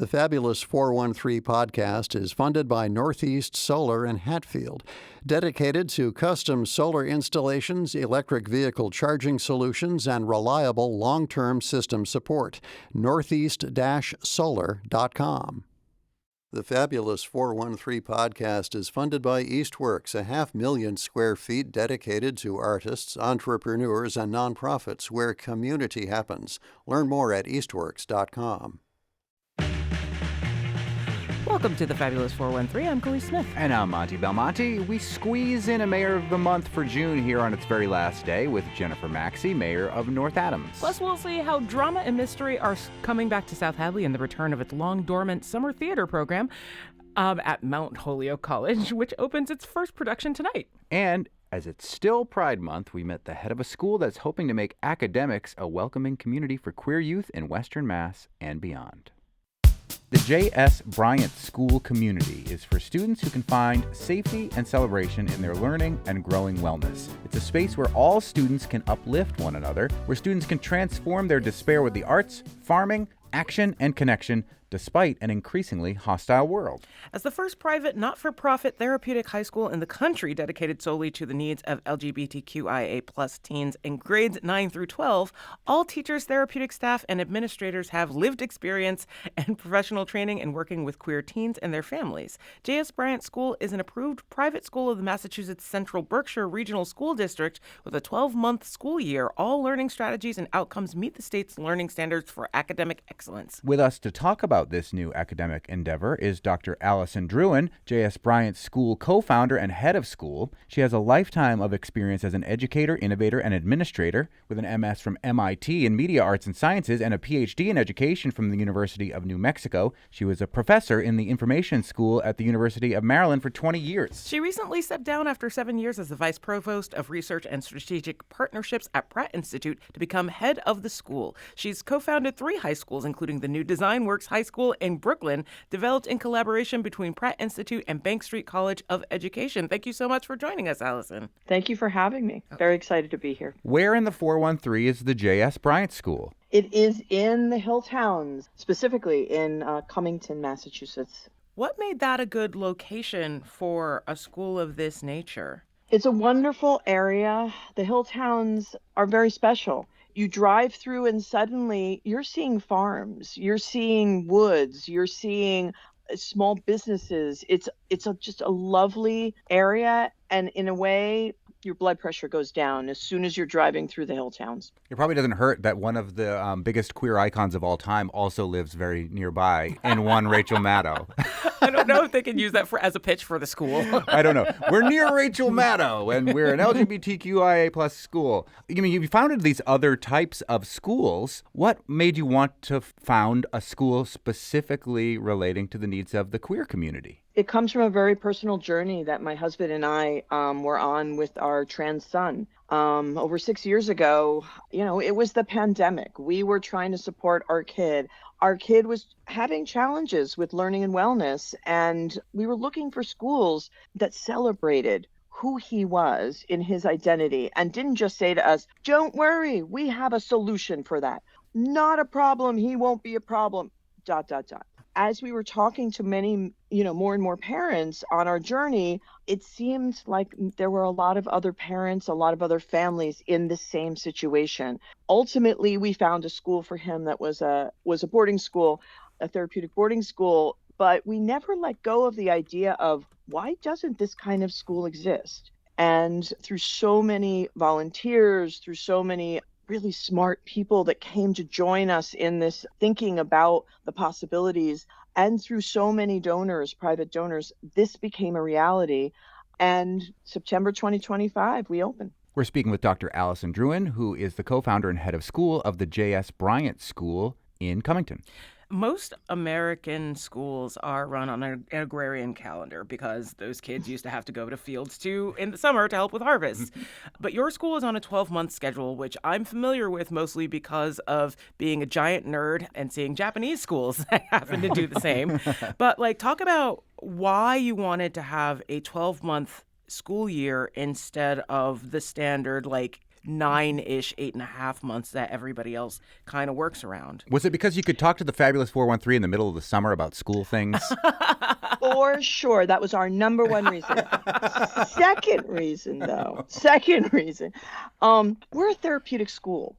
The Fabulous 413 podcast is funded by Northeast Solar in Hatfield, dedicated to custom solar installations, electric vehicle charging solutions, and reliable long-term system support. northeast-solar.com. The Fabulous 413 podcast is funded by Eastworks, a 500,000 square feet dedicated to artists, entrepreneurs, and nonprofits where community happens. Learn more at eastworks.com. Welcome to the Fabulous 413. I'm Chloe Smith. And I'm Monty Belmonte. We squeeze in a Mayor of the Month for June here on its very last day with Jennifer Macksey, Mayor of North Adams. Plus, we'll see how drama and mystery are coming back to South Hadley and the return of its long-dormant summer theater program at Mount Holyoke College, which opens its first production tonight. And as it's still Pride Month, we met the head of a school that's hoping to make academics a welcoming community for queer youth in Western Mass and beyond. The J.S. Bryant School community is for students who can find safety and celebration in their learning and growing wellness. It's a space where all students can uplift one another, where students can transform their despair with the arts, farming, action, and connection, despite an increasingly hostile world. As the first private, not-for-profit therapeutic high school in the country dedicated solely to the needs of LGBTQIA+ teens in grades 9 through 12, all teachers, therapeutic staff, and administrators have lived experience and professional training in working with queer teens and their families. J.S. Bryant School is an approved private school of the Massachusetts Central Berkshire Regional School District with a 12-month school year. All learning strategies and outcomes meet the state's learning standards for academic excellence. With us to talk about this new academic endeavor is Dr. Allison Druin, J.S. Bryant School co-founder and head of school. She has a lifetime of experience as an educator, innovator, and administrator with an MS from MIT in Media Arts and Sciences and a PhD in education from the University of New Mexico. She was a professor in the Information School at the University of Maryland for 20 years. She recently stepped down after 7 years as the vice provost of research and strategic partnerships at Pratt Institute to become head of the school. She's co-founded 3 high schools, including the new Design Works High School in Brooklyn, developed in collaboration between Pratt Institute and Bank Street College of Education. Thank you so much for joining us, Allison. Thank you for having me. Very excited to be here. Where in the 413 is the J.S. Bryant School? It is in the hilltowns, specifically in Cummington, Massachusetts. What made that a good location for a school of this nature? It's a wonderful area. The hilltowns are very special. You drive through and suddenly you're seeing farms, you're seeing woods, you're seeing small businesses. It's just a lovely area. And in a way, your blood pressure goes down as soon as you're driving through the hilltowns. It probably doesn't hurt that one of the biggest queer icons of all time also lives very nearby, and one Rachel Maddow. I don't know if they can use that as a pitch for the school. I don't know. We're near Rachel Maddow, and we're an LGBTQIA+ school. I mean, you founded these other types of schools. What made you want to found a school specifically relating to the needs of the queer community? It comes from a very personal journey that my husband and I were on with our trans son. Over 6 years ago, it was the pandemic. We were trying to support our kid. Our kid was having challenges with learning and wellness, and we were looking for schools that celebrated who he was in his identity and didn't just say to us, "Don't worry, we have a solution for that. Not a problem, he won't be a problem, ... As we were talking to many, more and more parents on our journey, it seemed like there were a lot of other parents, a lot of other families in the same situation. Ultimately, we found a school for him that was a boarding school, a therapeutic boarding school, but we never let go of the idea of why doesn't this kind of school exist? And through so many volunteers, through so many really smart people that came to join us in this thinking about the possibilities, and through so many donors, private donors, this became a reality. And September 2025, we opened. We're speaking with Dr. Allison Druin, who is the co-founder and head of school of the J.S. Bryant School in Cummington. Most American schools are run on an agrarian calendar because those kids used to have to go to fields in the summer to help with harvests. But your school is on a 12-month schedule, which I'm familiar with mostly because of being a giant nerd and seeing Japanese schools that happen to do the same. But talk about why you wanted to have a 12-month school year instead of the standard 9-ish, 8.5 months that everybody else kind of works around. Was it because you could talk to the fabulous 413 in the middle of the summer about school things? For sure. That was our number one reason. Second reason, we're a therapeutic school.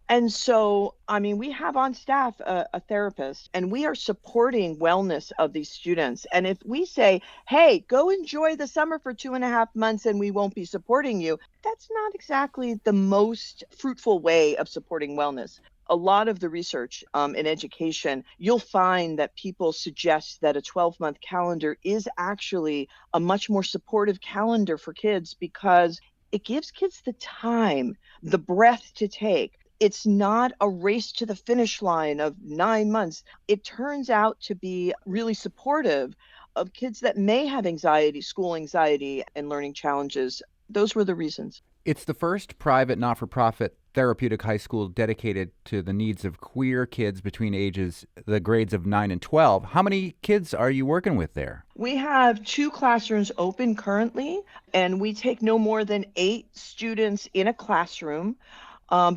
And so, we have on staff a therapist, and we are supporting wellness of these students. And if we say, hey, go enjoy the summer for 2.5 months and we won't be supporting you, that's not exactly the most fruitful way of supporting wellness. A lot of the research in education, you'll find that people suggest that a 12-month calendar is actually a much more supportive calendar for kids because it gives kids the time, the breath to take. It's not a race to the finish line of 9 months. It turns out to be really supportive of kids that may have anxiety, school anxiety, and learning challenges. Those were the reasons. It's the first private, not-for-profit therapeutic high school dedicated to the needs of queer kids between the grades of 9 and 12. How many kids are you working with there? We have 2 classrooms open currently, and we take no more than 8 students in a classroom.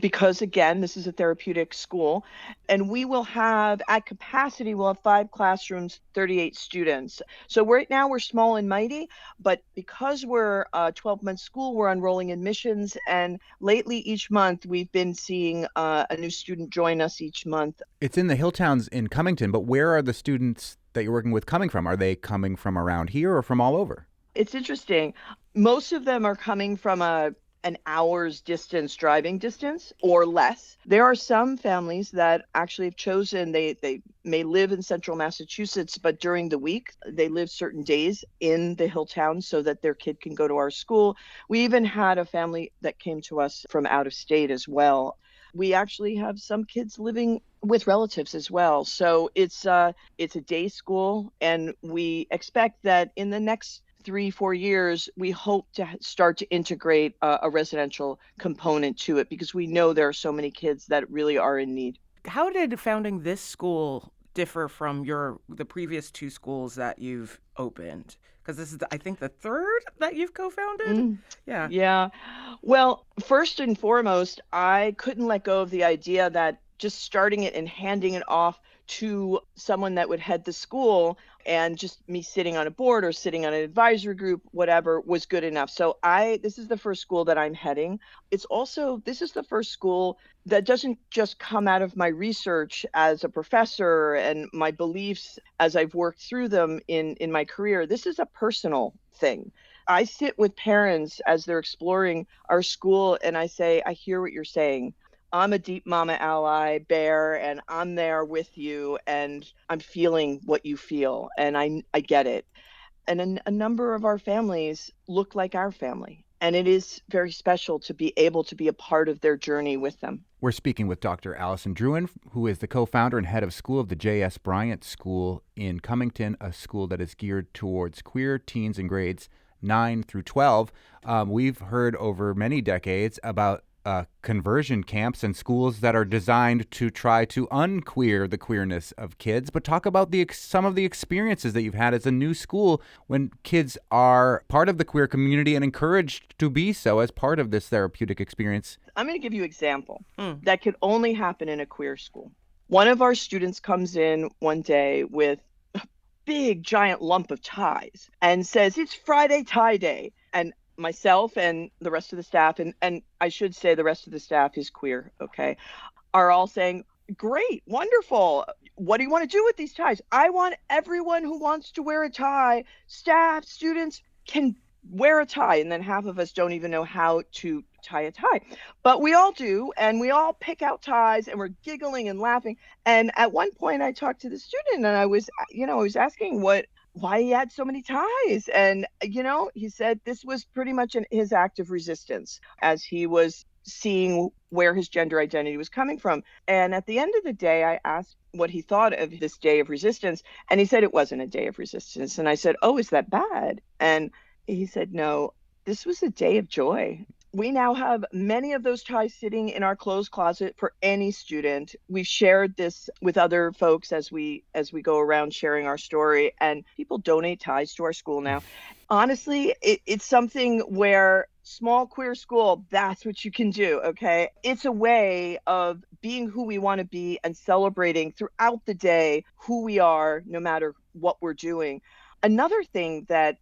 Because, again, this is a therapeutic school, and we will have, at capacity, we'll have 5 classrooms, 38 students. So right now we're small and mighty, but because we're a 12-month school, we're on rolling admissions, and lately each month we've been seeing a new student join us each month. It's in the hilltowns in Cummington, but where are the students that you're working with coming from? Are they coming from around here or from all over? It's interesting. Most of them are coming from an hour's driving distance or less. There are some families that actually have chosen, they may live in central Massachusetts, but during the week, they live certain days in the Hilltowns so that their kid can go to our school. We even had a family that came to us from out of state as well. We actually have some kids living with relatives as well. So it's a day school, and we expect that in the next 3-4 years, we hope to start to integrate a residential component to it because we know there are so many kids that really are in need. How did founding this school differ from the previous 2 schools that you've opened? Because this is, I think, the 3rd that you've co-founded? Yeah. Well, first and foremost, I couldn't let go of the idea that just starting it and handing it off to someone that would head the school and just me sitting on a board or sitting on an advisory group, whatever, was good enough. So this is the first school that I'm heading. This is the first school that doesn't just come out of my research as a professor and my beliefs as I've worked through them in my career. This is a personal thing. I sit with parents as they're exploring our school and I say, I hear what you're saying. I'm a deep mama ally, Bear, and I'm there with you, and I'm feeling what you feel, and I get it. And a number of our families look like our family, and it is very special to be able to be a part of their journey with them. We're speaking with Dr. Allison Druin, who is the co-founder and head of school of the J.S. Bryant School in Cummington, a school that is geared towards queer teens in grades 9 through 12. We've heard over many decades about conversion camps and schools that are designed to try to unqueer the queerness of kids. But talk about some of the experiences that you've had as a new school when kids are part of the queer community and encouraged to be so as part of this therapeutic experience. I'm going to give you an example that could only happen in a queer school. One of our students comes in one day with a big giant lump of ties and says, it's Friday tie day. And myself and the rest of the staff, and I should say the rest of the staff is queer, okay, are all saying, great, wonderful. What do you want to do with these ties? I want everyone who wants to wear a tie, staff, students, can wear a tie. And then half of us don't even know how to tie a tie. But we all do, and we all pick out ties, and we're giggling and laughing. And at one point I talked to the student, and I was asking why he had so many ties. And, he said this was pretty much his act of resistance as he was seeing where his gender identity was coming from. And at the end of the day, I asked what he thought of this day of resistance. And he said it wasn't a day of resistance. And I said, oh, is that bad? And he said, no, this was a day of joy. We now have many of those ties sitting in our clothes closet for any student. We've shared this with other folks as we go around sharing our story, and people donate ties to our school now. Honestly, it's something where small queer school, that's what you can do, okay? It's a way of being who we want to be and celebrating throughout the day who we are, no matter what we're doing. Another thing that,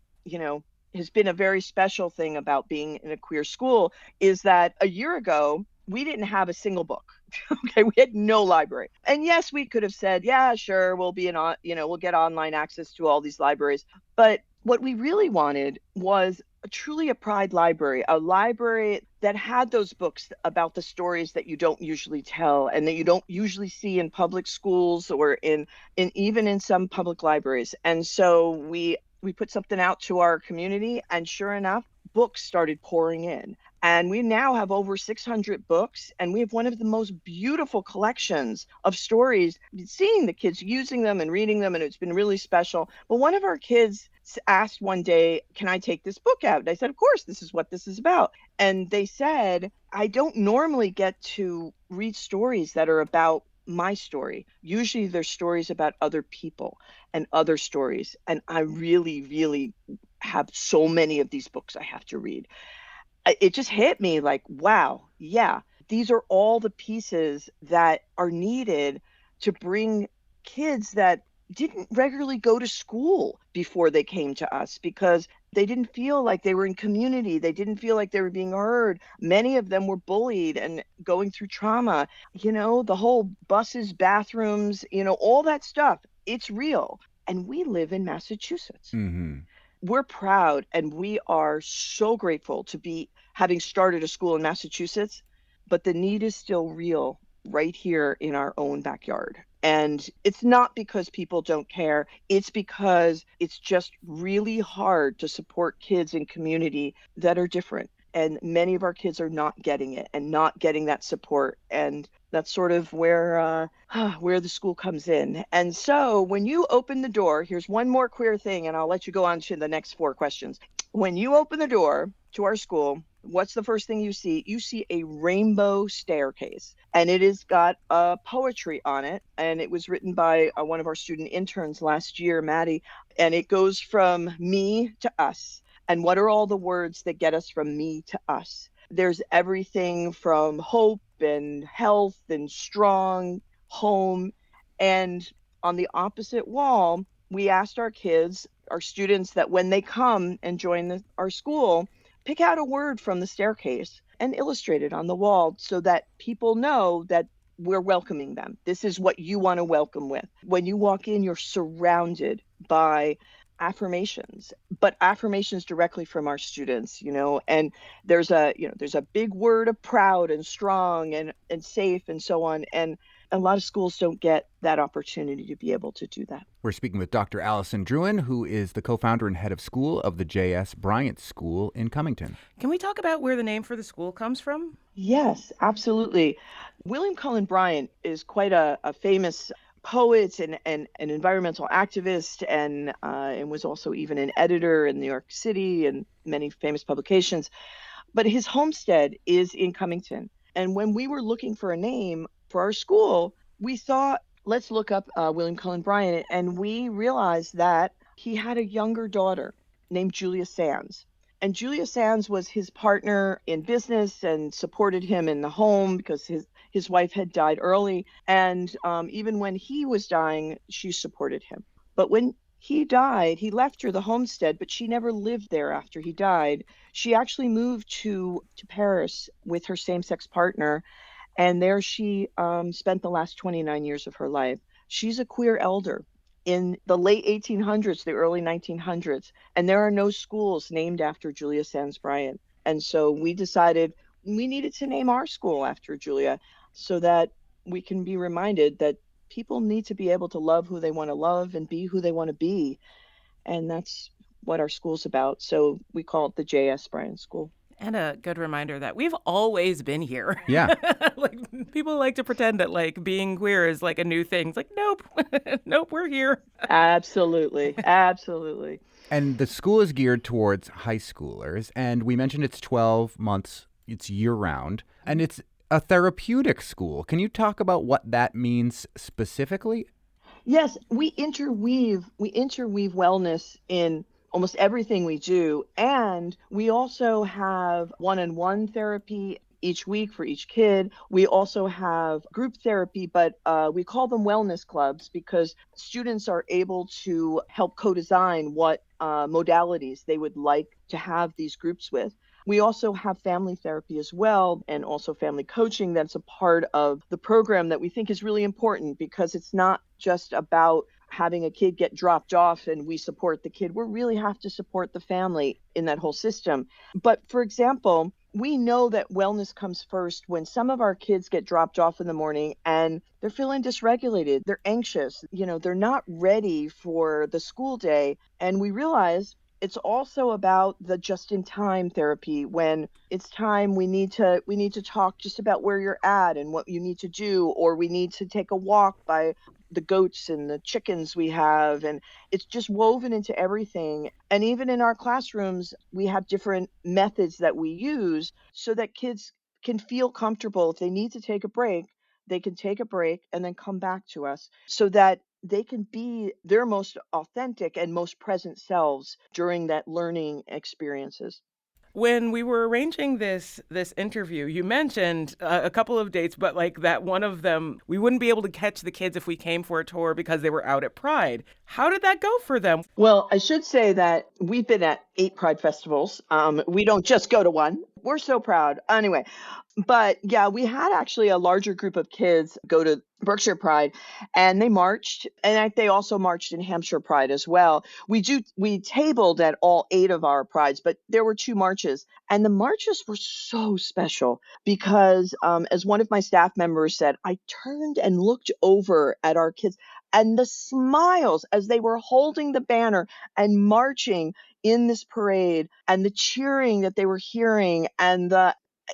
has been a very special thing about being in a queer school is that a year ago, we didn't have a single book. Okay, we had no library. And yes, we could have said, yeah, sure, we'll we'll get online access to all these libraries. But what we really wanted was truly a pride library, a library that had those books about the stories that you don't usually tell and that you don't usually see in public schools or in even in some public libraries. And so we put something out to our community, and sure enough, books started pouring in. And we now have over 600 books, and we have one of the most beautiful collections of stories, seeing the kids using them and reading them, and it's been really special. But one of our kids asked one day, can I take this book out? And I said, of course, this is what this is about. And they said, I don't normally get to read stories that are about my story. Usually there's stories about other people and other stories. And I really, really have so many of these books I have to read. It just hit me like, wow, yeah, these are all the pieces that are needed to bring kids that didn't regularly go to school before they came to us because they didn't feel like they were in community. They didn't feel like they were being heard. Many of them were bullied and going through trauma. The whole buses, bathrooms, all that stuff. It's real. And we live in Massachusetts. Mm-hmm. We're proud and we are so grateful to be having started a school in Massachusetts, but the need is still real right here in our own backyard. And it's not because people don't care. It's because it's just really hard to support kids in community that are different. And many of our kids are not getting it and not getting that support. And that's sort of where the school comes in. And so when you open the door, here's one more queer thing, and I'll let you go on to the next 4 questions. When you open the door to our school, what's the first thing you see? You see a rainbow staircase, and it has got poetry on it. And it was written by one of our student interns last year, Maddie. And it goes from me to us. And what are all the words that get us from me to us? There's everything from hope and health and strong, home. And on the opposite wall, we asked our kids, our students, that when they come and join our school, pick out a word from the staircase and illustrate it on the wall so that people know that we're welcoming them. This is what you want to welcome with. When you walk in, you're surrounded by affirmations, but affirmations directly from our students, and there's a big word of proud and strong and safe and so on. And a lot of schools don't get that opportunity to be able to do that. We're speaking with Dr. Allison Druin, who is the co-founder and head of school of the J.S. Bryant School in Cummington. Can we talk about where the name for the school comes from? Yes, absolutely. William Cullen Bryant is quite a famous poet and an environmental activist, and was also even an editor in New York City and many famous publications. But his homestead is in Cummington. And when we were looking for a name for our school, we thought, let's look up William Cullen Bryant. And we realized that he had a younger daughter named Julia Sands. And Julia Sands was his partner in business and supported him in the home because his wife had died early. And even when he was dying, she supported him. But when he died, he left her the homestead, but she never lived there after he died. She actually moved to Paris with her same-sex partner. And there she spent the last 29 years of her life. She's a queer elder in the late 1800s, the early 1900s, and there are no schools named after Julia Sands Bryant. And so we decided we needed to name our school after Julia so that we can be reminded that people need to be able to love who they want to love and be who they want to be. And that's what our school's about. So we call it the J.S. Bryant School. And a good reminder that we've always been here. Yeah. Like, people like to pretend that, like, being queer is, like, a new thing. It's like, nope. Nope, we're here. Absolutely. Absolutely. And the school is geared towards high schoolers. And we mentioned it's 12 months It's year-round, and it's a therapeutic school. Can you talk about what that means specifically? Yes, we interweave wellness in almost everything we do. And we also have one-on-one therapy each week for each kid. We also have group therapy, but we call them wellness clubs because students are able to help co-design what modalities they would like to have these groups with. We also have family therapy as well, and also family coaching that's a part of the program that we think is really important because it's not just about having a kid get dropped off and we support the kid. We really have to support the family in that whole system. But for example, we know that wellness comes first when some of our kids get dropped off in the morning and they're feeling dysregulated, they're anxious, they're not ready for the school day. And we realize it's also about the just-in-time therapy. When it's time, we need to talk just about where you're at and what you need to do, or we need to take a walk by the goats and the chickens we have. And it's just woven into everything. And even in our classrooms, we have different methods that we use so that kids can feel comfortable. If they need to take a break, they can take a break and then come back to us so that they can be their most authentic and most present selves during that learning experiences. When we were arranging this interview, you mentioned a couple of dates, but like that one of them, we wouldn't be able to catch the kids if we came for a tour because they were out at Pride. How did that go for them? Well, I should say that we've been at 8 Pride festivals. We don't just go to one. We're so proud. Anyway, but yeah, we had actually a larger group of kids go to Berkshire Pride, and they marched, and they also marched in Hampshire Pride as well. We tabled at all 8 of our prides, but there were 2 marches, and the marches were so special because, as one of my staff members said, I turned and looked over at our kids, and the smiles as they were holding the banner and marching in this parade, and the cheering that they were hearing, and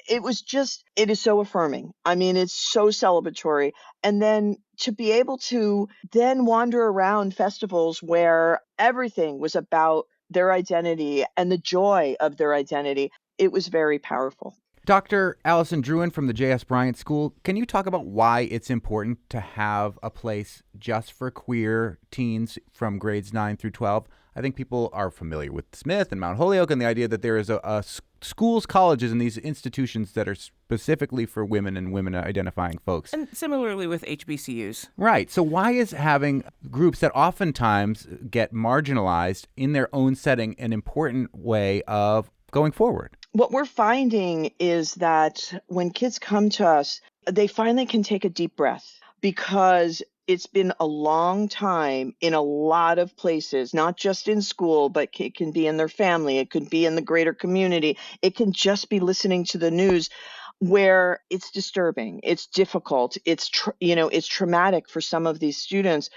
it is so affirming. I mean, it's so celebratory. And then to be able to then wander around festivals where everything was about their identity and the joy of their identity, it was very powerful. Dr. Allison Druin from the J.S. Bryant School, can you talk about why it's important to have a place just for queer teens from grades 9 through 12? I think people are familiar with Smith and Mount Holyoke and the idea that there is a schools, colleges, and these institutions that are specifically for women and women-identifying folks. And similarly with HBCUs. Right. So why is having groups that oftentimes get marginalized in their own setting an important way of going forward? What we're finding is that when kids come to us, they finally can take a deep breath because it's been a long time in a lot of places, not just in school, but it can be in their family. It could be in the greater community. It can just be listening to the news where it's disturbing. It's difficult. It's traumatic for some of these students.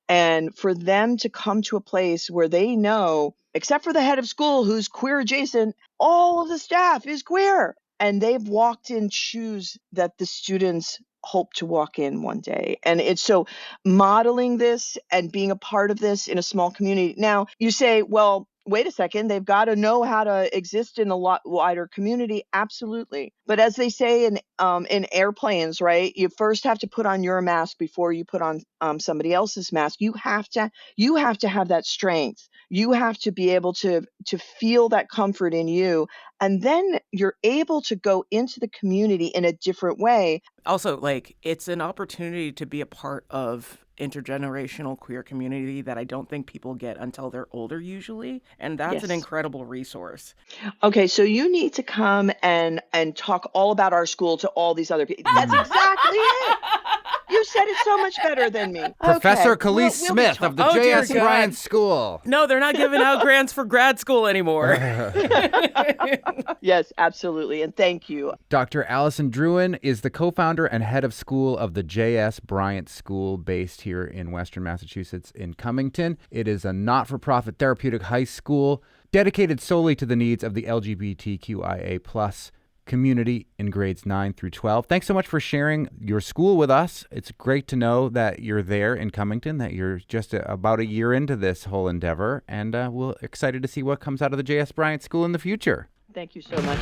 And for them to come to a place where they know, except for the head of school who's queer adjacent, all of the staff is queer. And they've walked in shoes that the students hope to walk in one day. And it's so modeling this and being a part of this in a small community. Now, you say, well, wait a second, they've got to know how to exist in a lot wider community. Absolutely. But as they say in airplanes, right, you first have to put on your mask before you put on somebody else's mask. You have to have that strength. You have to be able to feel that comfort in you. And then you're able to go into the community in a different way. Also, it's an opportunity to be a part of intergenerational queer community that I don't think people get until they're older usually. And that's an incredible resource. Okay, so you need to come and talk all about our school to all these other people. That's exactly it. You said it so much better than me. Professor Khalees Smith of the J.S. Bryant School. No, they're not giving out grants for grad school anymore. Yes, absolutely. And thank you. Dr. Allison Druin is the co-founder and head of school of the J.S. Bryant School based here in Western Massachusetts in Cummington. It is a not-for-profit therapeutic high school dedicated solely to the needs of the LGBTQIA+ community in grades 9 through 12. Thanks so much for sharing your school with us. It's great to know that you're there in Cummington, that you're just about a year into this whole endeavor, and we're excited to see what comes out of the J.S. Bryant School in the future. Thank you so much.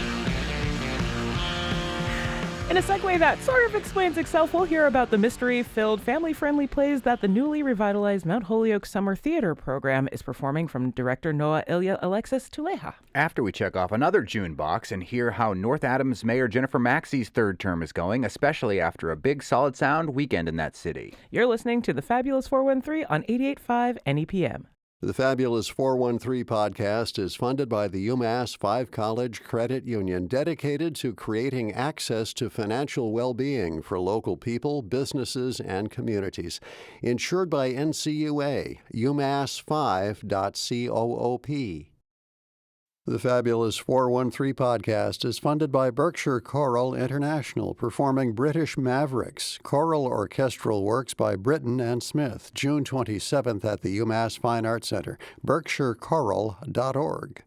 In a segue that sort of explains itself, we'll hear about the mystery-filled, family-friendly plays that the newly revitalized Mount Holyoke Summer Theater program is performing from director Noah Ilya-Alexis Tuleja. After we check off another June box and hear how North Adams Mayor Jennifer Macksey's third term is going, especially after a big Solid Sound weekend in that city. You're listening to The Fabulous 413 on 88.5 NEPM. The Fabulous 413 podcast is funded by the UMass 5 College Credit Union, dedicated to creating access to financial well-being for local people, businesses, and communities. Insured by NCUA, umass5.coop. The Fabulous 413 podcast is funded by Berkshire Choral International, performing British Mavericks, choral orchestral works by Britton and Smith, June 27th at the UMass Fine Arts Center, berkshirechoral.org.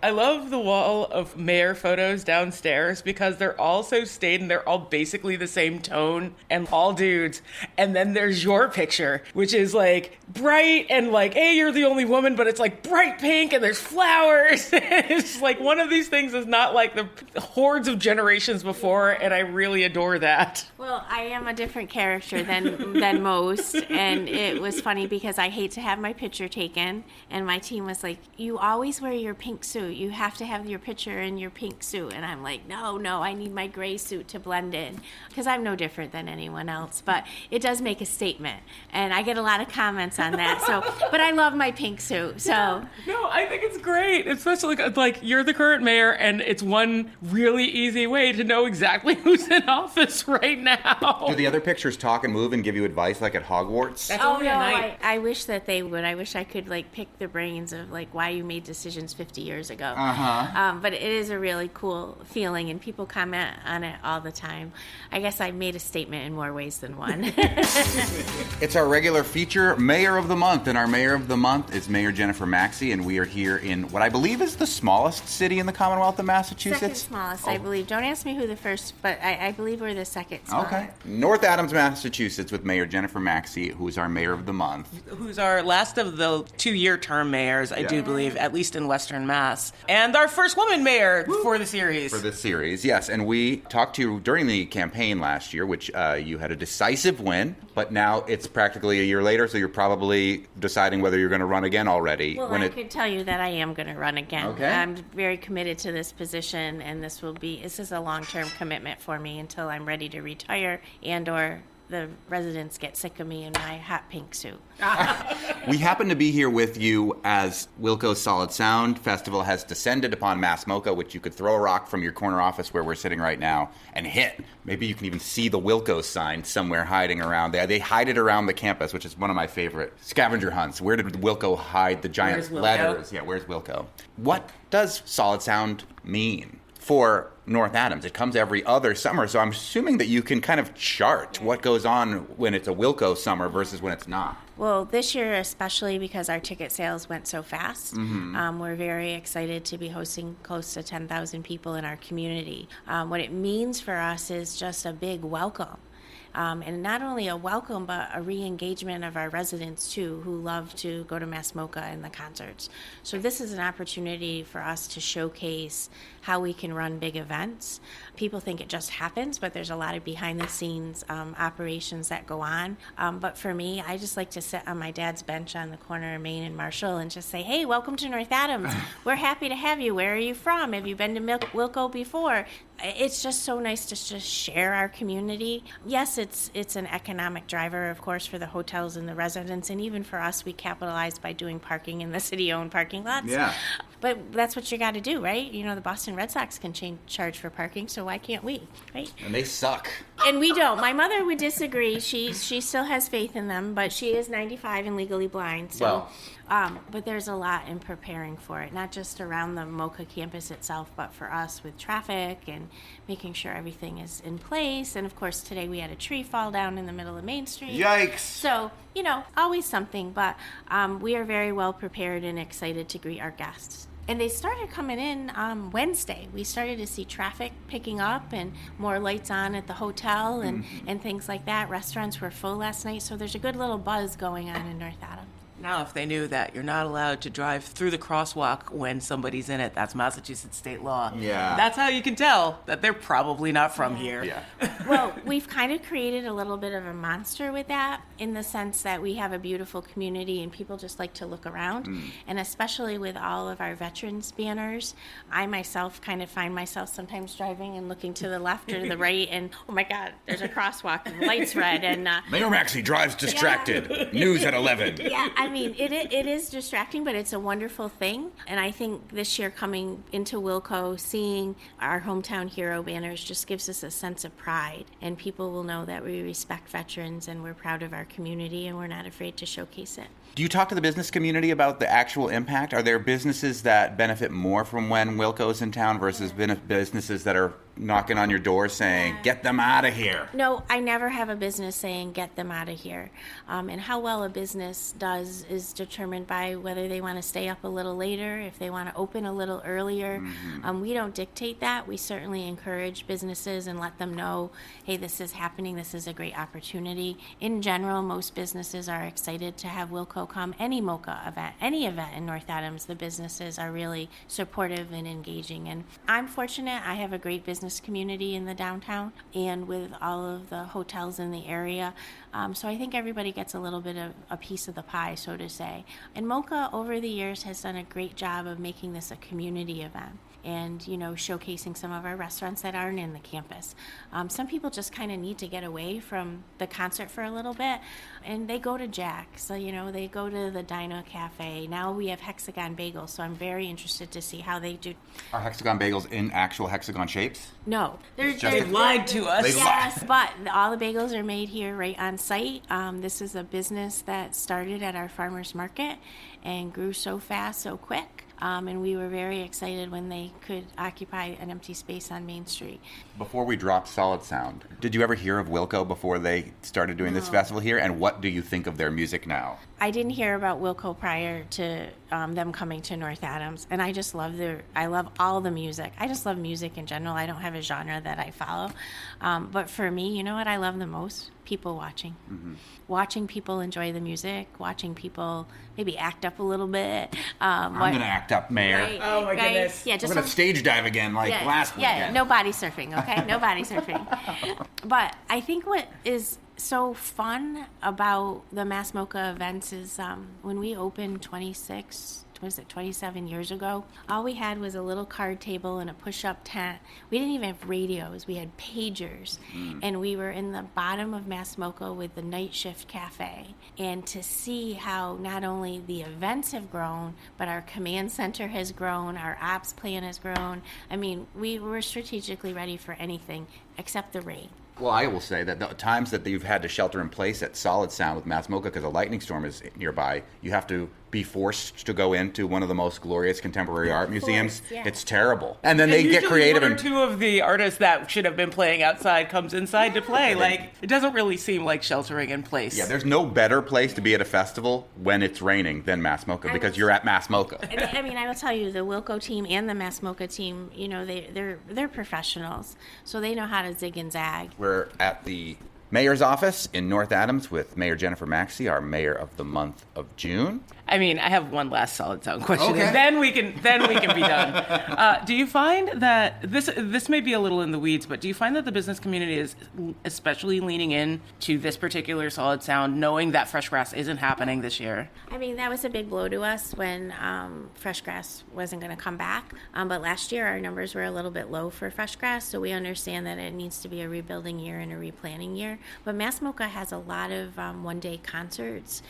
I love the wall of mayor photos downstairs because they're all so staid and they're all basically the same tone and all dudes. And then there's your picture, which is like bright and like, hey, you're the only woman, but it's like bright pink and there's flowers. It's like one of these things is not like the hordes of generations before, and I really adore that. Well, I am a different character than most, and it was funny because I hate to have my picture taken, and my team was like, you always wear your pink suit. You have to have your picture in your pink suit. And I'm like, no, I need my gray suit to blend in because I'm no different than anyone else. But it does make a statement. And I get a lot of comments on that. But I love my pink suit. So No, I think it's great. Especially like you're the current mayor, and it's one really easy way to know exactly who's in office right now. Do the other pictures talk and move and give you advice like at Hogwarts? That's only a night. I wish that they would. I wish I could like pick the brains of like why you made decisions 50 years ago. But it is a really cool feeling, and people comment on it all the time. I guess I made a statement in more ways than one. It's our regular feature, Mayor of the Month, and our Mayor of the Month is Mayor Jennifer Macksey, and we are here in what I believe is the smallest city in the Commonwealth of Massachusetts. Second smallest, I believe. Don't ask me who the first, but I believe we're the second smallest. Okay. North Adams, Massachusetts, with Mayor Jennifer Macksey, who is our Mayor of the Month. Who's our last of the 2-year term mayors, I do believe, at least in Western Mass. And our first woman mayor for the series. For the series, yes. And we talked to you during the campaign last year, which you had a decisive win, but now it's practically a year later, so you're probably deciding whether you're going to run again already. Well, I could tell you that I am going to run again. Okay. I'm very committed to this position, and this is a long-term commitment for me until I'm ready to retire and or the residents get sick of me in my hot pink suit. We happen to be here with you as Wilco's Solid Sound Festival has descended upon Mass Mocha, which you could throw a rock from your corner office where we're sitting right now and hit. Maybe you can even see the Wilco sign somewhere hiding around there. They hide it around the campus, which is one of my favorite scavenger hunts. Where did Wilco hide the giant letters? Yeah, where's Wilco? What does Solid Sound mean for North Adams? It comes every other summer, so I'm assuming that you can kind of chart what goes on when it's a Wilco summer versus when it's not. Well, this year especially because our ticket sales went so fast, we're very excited to be hosting close to 10,000 people in our community. What it means for us is just a big welcome. And not only a welcome, but a re-engagement of our residents, too, who love to go to Mass Mocha and the concerts. So this is an opportunity for us to showcase how we can run big events. People think it just happens, but there's a lot of behind-the-scenes operations that go on. But for me, I just like to sit on my dad's bench on the corner of Main and Marshall and just say, hey, welcome to North Adams. We're happy to have you. Where are you from? Have you been to Wilco before? It's just so nice to just share our community. Yes, it's an economic driver, of course, for the hotels and the residents, and even for us, we capitalize by doing parking in the city-owned parking lots. Yeah. But that's what you got to do, right? You know, the Boston Red Sox can charge for parking, so why can't we, right? And they suck. And we don't. My mother would disagree. She still has faith in them, but she is 95 and legally blind. So, but there's a lot in preparing for it, not just around the Mocha campus itself, but for us with traffic and making sure everything is in place. And of course, today we had a tree fall down in the middle of Main Street. Yikes! So, you know, always something, but we are very well prepared and excited to greet our guests. And they started coming in Wednesday. We started to see traffic picking up and more lights on at the hotel and things like that. Restaurants were full last night, so there's a good little buzz going on in North Adams. Now, if they knew that you're not allowed to drive through the crosswalk when somebody's in it, that's Massachusetts state law. Yeah. That's how you can tell that they're probably not from here. Yeah. Well, we've kind of created a little bit of a monster with that, in the sense that we have a beautiful community and people just like to look around. And especially with all of our veterans banners, I myself kind of find myself sometimes driving and looking to the left or to the right, and oh my God, there's a crosswalk and the light's red. And Mayor Macksey drives distracted. News at 11. yeah, I mean, it is distracting, but it's a wonderful thing. And I think this year coming into Wilco, seeing our hometown hero banners just gives us a sense of pride. And people will know that we respect veterans and we're proud of our community and we're not afraid to showcase it. Do you talk to the business community about the actual impact? Are there businesses that benefit more from when Wilco's in town versus businesses that are knocking on your door saying, get them out of here? No, I never have a business saying, get them out of here. And how well a business does is determined by whether they want to stay up a little later, if they want to open a little earlier. We don't dictate that. We certainly encourage businesses and let them know, hey, this is happening, this is a great opportunity. In general, most businesses are excited to have Wilco come. Any MOCA event, any event in North Adams, the businesses are really supportive and engaging. And I'm fortunate, I have a great business community in the downtown and with all of the hotels in the area. So I think everybody gets a little bit of a piece of the pie, so to say. And MOCA over the years has done a great job of making this a community event and, you know, showcasing some of our restaurants that aren't in the campus. Some people just kind of need to get away from the concert for a little bit, and they go to Jack's. So, you know, they go to the Dino Cafe. Now we have Hexagon Bagels, so I'm very interested to see how they do. Are Hexagon bagels in actual hexagon shapes? No. They lied to us. Yes, but all the bagels are made here right on site. This is a business that started at our farmers market and grew so fast, so quick. And we were very excited when they could occupy an empty space on Main Street. Before we dropped Solid Sound, did you ever hear of Wilco before they started doing this festival here? And what do you think of their music now? I didn't hear about Wilco prior to them coming to North Adams, and I just love I love all the music. I just love music in general. I don't have a genre that I follow. But for me, you know what I love the most? People watching. Watching people enjoy the music, watching people maybe act up a little bit. I'm going to act up, Mayor. Right, Oh, my goodness. Yeah, We're going to stage dive again last weekend. Yeah, no body surfing, okay? No body surfing. But I think what is so fun about the Mass MOCA events is when we opened 27 years ago, all we had was a little card table and a push-up tent. We didn't even have radios. We had pagers. And we were in the bottom of Mass MOCA with the Night Shift Cafe. And to see how not only the events have grown, but our command center has grown, our ops plan has grown. I mean, we were strategically ready for anything except the rain. Well, I will say that the times that you've had to shelter in place at Solid Sound with Mass MOCA because a lightning storm is nearby, you have to be forced to go into one of the most glorious contemporary art museums. Yeah. It's terrible. And then they get Usually creative. One or two of the artists that should have been playing outside comes inside to play. Like, it doesn't really seem like sheltering in place. Yeah, there's no better place to be at a festival when it's raining than Mass MOCA because you're at Mass MOCA. I mean, I will tell you, the Wilco team and the Mass MOCA team, you know, they're professionals, so they know how to zig and zag. We're at the mayor's office in North Adams with Mayor Jennifer Macksey, our mayor of the month of June. I mean, I have one last Solid Sound question, Okay. and then we can be done. Do you find that this may be a little in the weeds, but do you find that the business community is especially leaning in to this particular Solid Sound, knowing that Fresh Grass isn't happening this year? I mean, that was a big blow to us when Fresh Grass wasn't going to come back. But last year, our numbers were a little bit low for Fresh Grass, so we understand that it needs to be a rebuilding year and a replanning year. But Mass MOCA has a lot of one-day concerts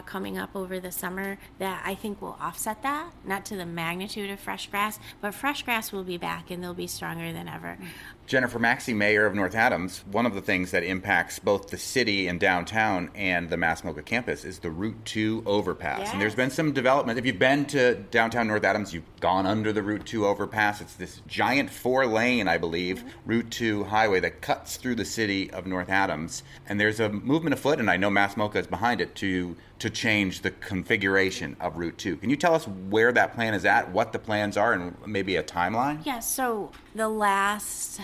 coming up over the summer that I think will offset that, not to the magnitude of Fresh Grass, but Fresh Grass will be back and they'll be stronger than ever. Jennifer Macksey, mayor of North Adams, one of the things that impacts both the city and downtown and the Mass MOCA campus is the Route 2 overpass. Yes. And there's been some development. If you've been to downtown North Adams, you've gone under the Route 2 overpass. It's this giant 4-lane, I believe, Route 2 highway that cuts through the city of North Adams. And there's a movement afoot, and I know Mass MOCA is behind it, to to change the configuration of Route 2. Can you tell us where that plan is at, what the plans are, and maybe a timeline? Yeah, so the last,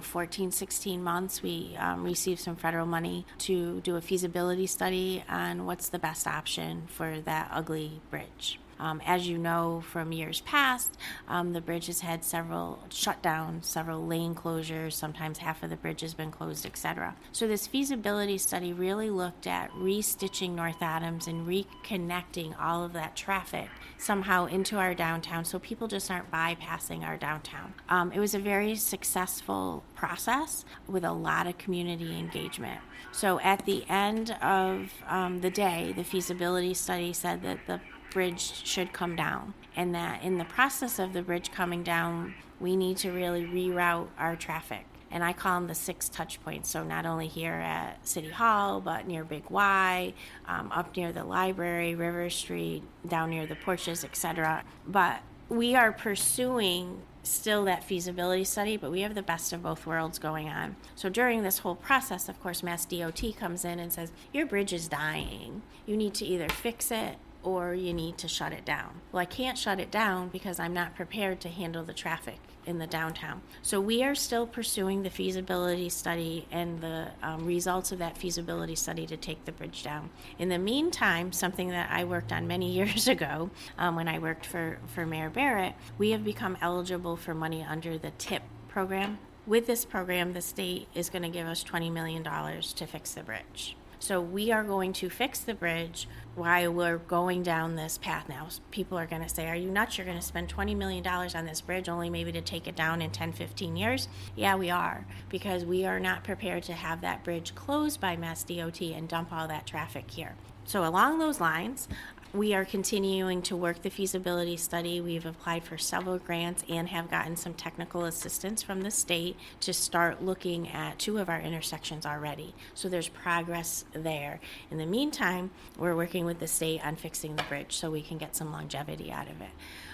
14, 16 months, we received some federal money to do a feasibility study on what's the best option for that ugly bridge. As you know from years past, the bridge has had several shutdowns, several lane closures, sometimes half of the bridge has been closed, etc. So this feasibility study really looked at restitching North Adams and reconnecting all of that traffic somehow into our downtown so people just aren't bypassing our downtown. It was a very successful process with a lot of community engagement. So at the end of the day, the feasibility study said that the bridge should come down, and that in the process of the bridge coming down, we need to really reroute our traffic. And I call them the 6 touch points. So not only here at City Hall, but near Big Y, up near the library, River Street, down near the porches, etc. But we are pursuing still that feasibility study, but we have the best of both worlds going on. So during this whole process, of course, Mass DOT comes in and says, your bridge is dying. You need to either fix it or you need to shut it down. Well, I can't shut it down because I'm not prepared to handle the traffic in the downtown. So we are still pursuing the feasibility study and the results of that feasibility study to take the bridge down. In the meantime, something that I worked on many years ago when I worked for Mayor Barrett, we have become eligible for money under the TIP program. With this program, the state is going to give us $20 million to fix the bridge. So we are going to fix the bridge while we're going down this path now. People are going to say, are you nuts? You're going to spend $20 million on this bridge only maybe to take it down in 10, 15 years? Yeah, we are, because we are not prepared to have that bridge closed by Mass DOT and dump all that traffic here. So along those lines, we are continuing to work the feasibility study. We've applied for several grants and have gotten some technical assistance from the state to start looking at 2 of our intersections already. So there's progress there. In the meantime, we're working with the state on fixing the bridge so we can get some longevity out of it.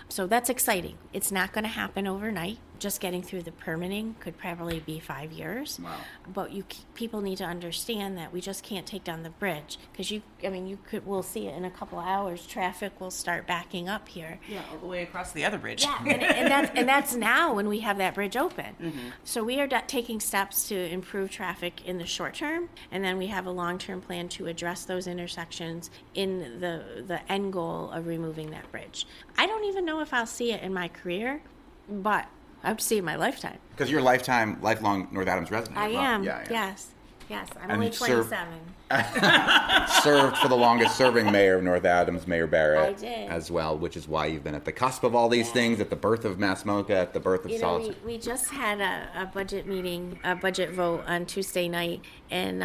So that's exciting. It's not going to happen overnight. Just getting through the permitting could probably be 5 years. Wow. But people need to understand that we just can't take down the bridge because we'll see it in a couple of hours. Traffic will start backing up here. Yeah, all the way across the other bridge. Yeah, and that's now when we have that bridge open. Mm-hmm. So we are taking steps to improve traffic in the short term, and then we have a long-term plan to address those intersections in the end goal of removing that bridge. I don't even know if I'll see it in my career, but I would see it in my lifetime. Because you're a lifelong North Adams resident. I am. Yeah. Yes. I'm And only you 27. Served for the longest serving mayor of North Adams, Mayor Barrett. I did. As well, which is why you've been at the cusp of all these things, at the birth of Mass MoCA, at the birth of Solid. We just had a budget meeting, a budget vote on Tuesday night, and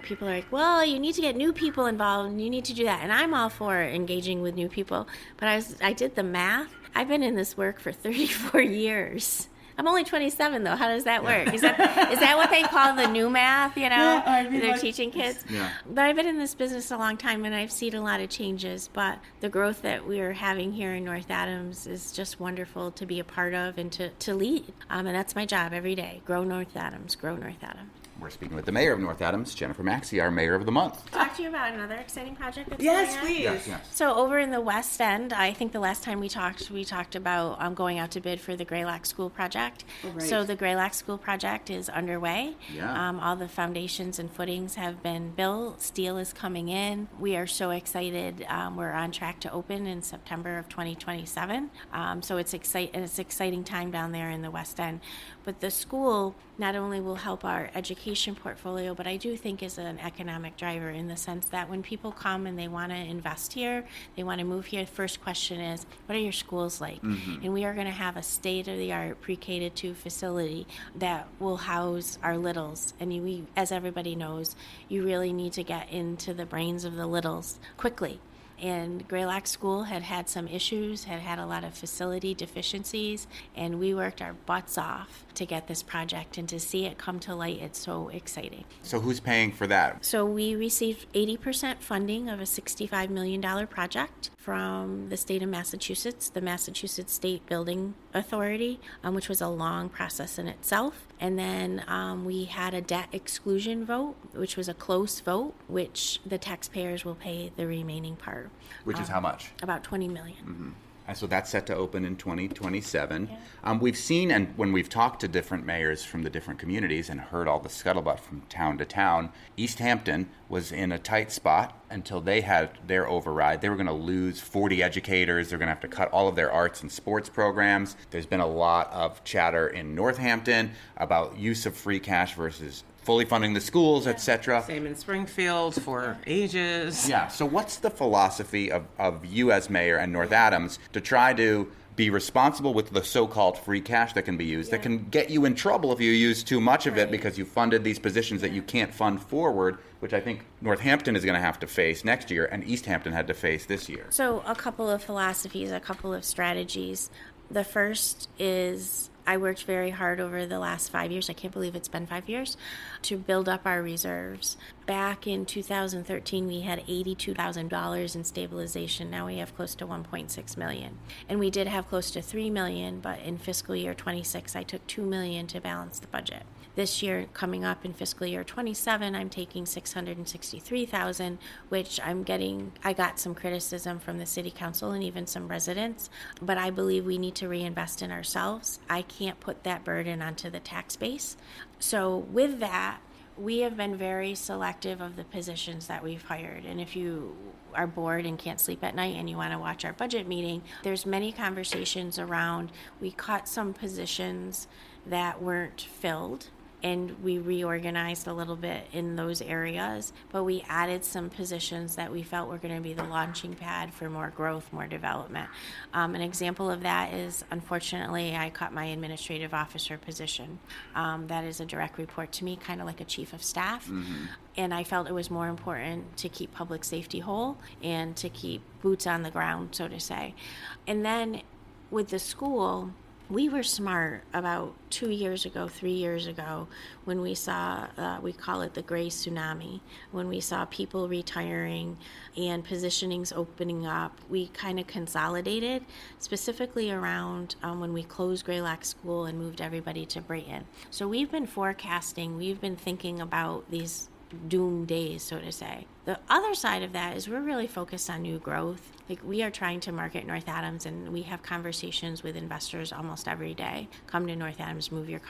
people are like, well, you need to get new people involved, and you need to do that. And I'm all for engaging with new people, but I did the math. I've been in this work for 34 years. I'm only 27, though. How does that work? Is that what they call the new math, Yeah, they're teaching kids? Yeah. But I've been in this business a long time, and I've seen a lot of changes. But the growth that we're having here in North Adams is just wonderful to be a part of and to lead. And that's my job every day. Grow North Adams, grow North Adams. We're speaking with the mayor of North Adams, Jennifer Macksey, our mayor of the month. Talk to you about another exciting project that's Yes, going on? please. Yes. So over in the West End, I think the last time we talked about going out to bid for the Greylock School project. Oh, right. So the Greylock School project is underway. Yeah. All the foundations and footings have been built. Steel is coming in. We are so excited. We're on track to open in September of 2027. So it's an exciting time down there in the West End. But the school not only will help our education portfolio, but I do think is an economic driver in the sense that when people come and they want to invest here, they want to move here, the first question is, what are your schools like? Mm-hmm. And we are going to have a state-of-the-art pre-K to 2 facility that will house our littles. And as everybody knows, you really need to get into the brains of the littles quickly. And Greylock School had some issues, had a lot of facility deficiencies, and we worked our butts off to get this project, and to see it come to light, it's so exciting. So who's paying for that? So we received 80% funding of a $65 million project from the state of Massachusetts, the Massachusetts State Building Authority, which was a long process in itself. And then we had a debt exclusion vote, which was a close vote, which the taxpayers will pay the remaining part. Which is how much? About $20 million. Mm-hmm. And so that's set to open in 2027. Yeah. We've seen, and when we've talked to different mayors from the different communities and heard all the scuttlebutt from town to town, East Hampton was in a tight spot until they had their override. They were going to lose 40 educators. They're going to have to cut all of their arts and sports programs. There's been a lot of chatter in Northampton about use of free cash versus fully funding the schools, etc. Same in Springfield for ages. Yeah, so what's the philosophy of you as mayor and North Adams to try to be responsible with the so-called free cash that can be used, that can get you in trouble if you use too much of it because you funded these positions that you can't fund forward, which I think Northampton is going to have to face next year and East Hampton had to face this year? So a couple of philosophies, a couple of strategies. The first is I worked very hard over the last 5 years, I can't believe it's been 5 years, to build up our reserves. Back in 2013, we had $82,000 in stabilization. Now we have close to $1.6 million. And we did have close to $3 million, but in fiscal year 26, I took $2 million to balance the budget. This year, coming up in fiscal year 27, I'm taking $663,000, which I got some criticism from the city council and even some residents, but I believe we need to reinvest in ourselves. I can't put that burden onto the tax base. So with that, we have been very selective of the positions that we've hired. And if you are bored and can't sleep at night and you want to watch our budget meeting, there's many conversations around, we cut some positions that weren't filled, and we reorganized a little bit in those areas, but we added some positions that we felt were going to be the launching pad for more growth, more development. An example of that is, unfortunately, I cut my administrative officer position. That is a direct report to me, kind of like a chief of staff. Mm-hmm. And I felt it was more important to keep public safety whole and to keep boots on the ground, so to say. And then with the school, we were smart about 2 years ago, 3 years ago, when we saw, we call it the gray tsunami, when we saw people retiring and positionings opening up. We kind of consolidated, specifically around when we closed Greylock School and moved everybody to Brighton. So we've been forecasting, we've been thinking about these doom days, so to say. The other side of that is we're really focused on new growth. Like, we are trying to market North Adams, and we have conversations with investors almost every day. Come to North Adams, move your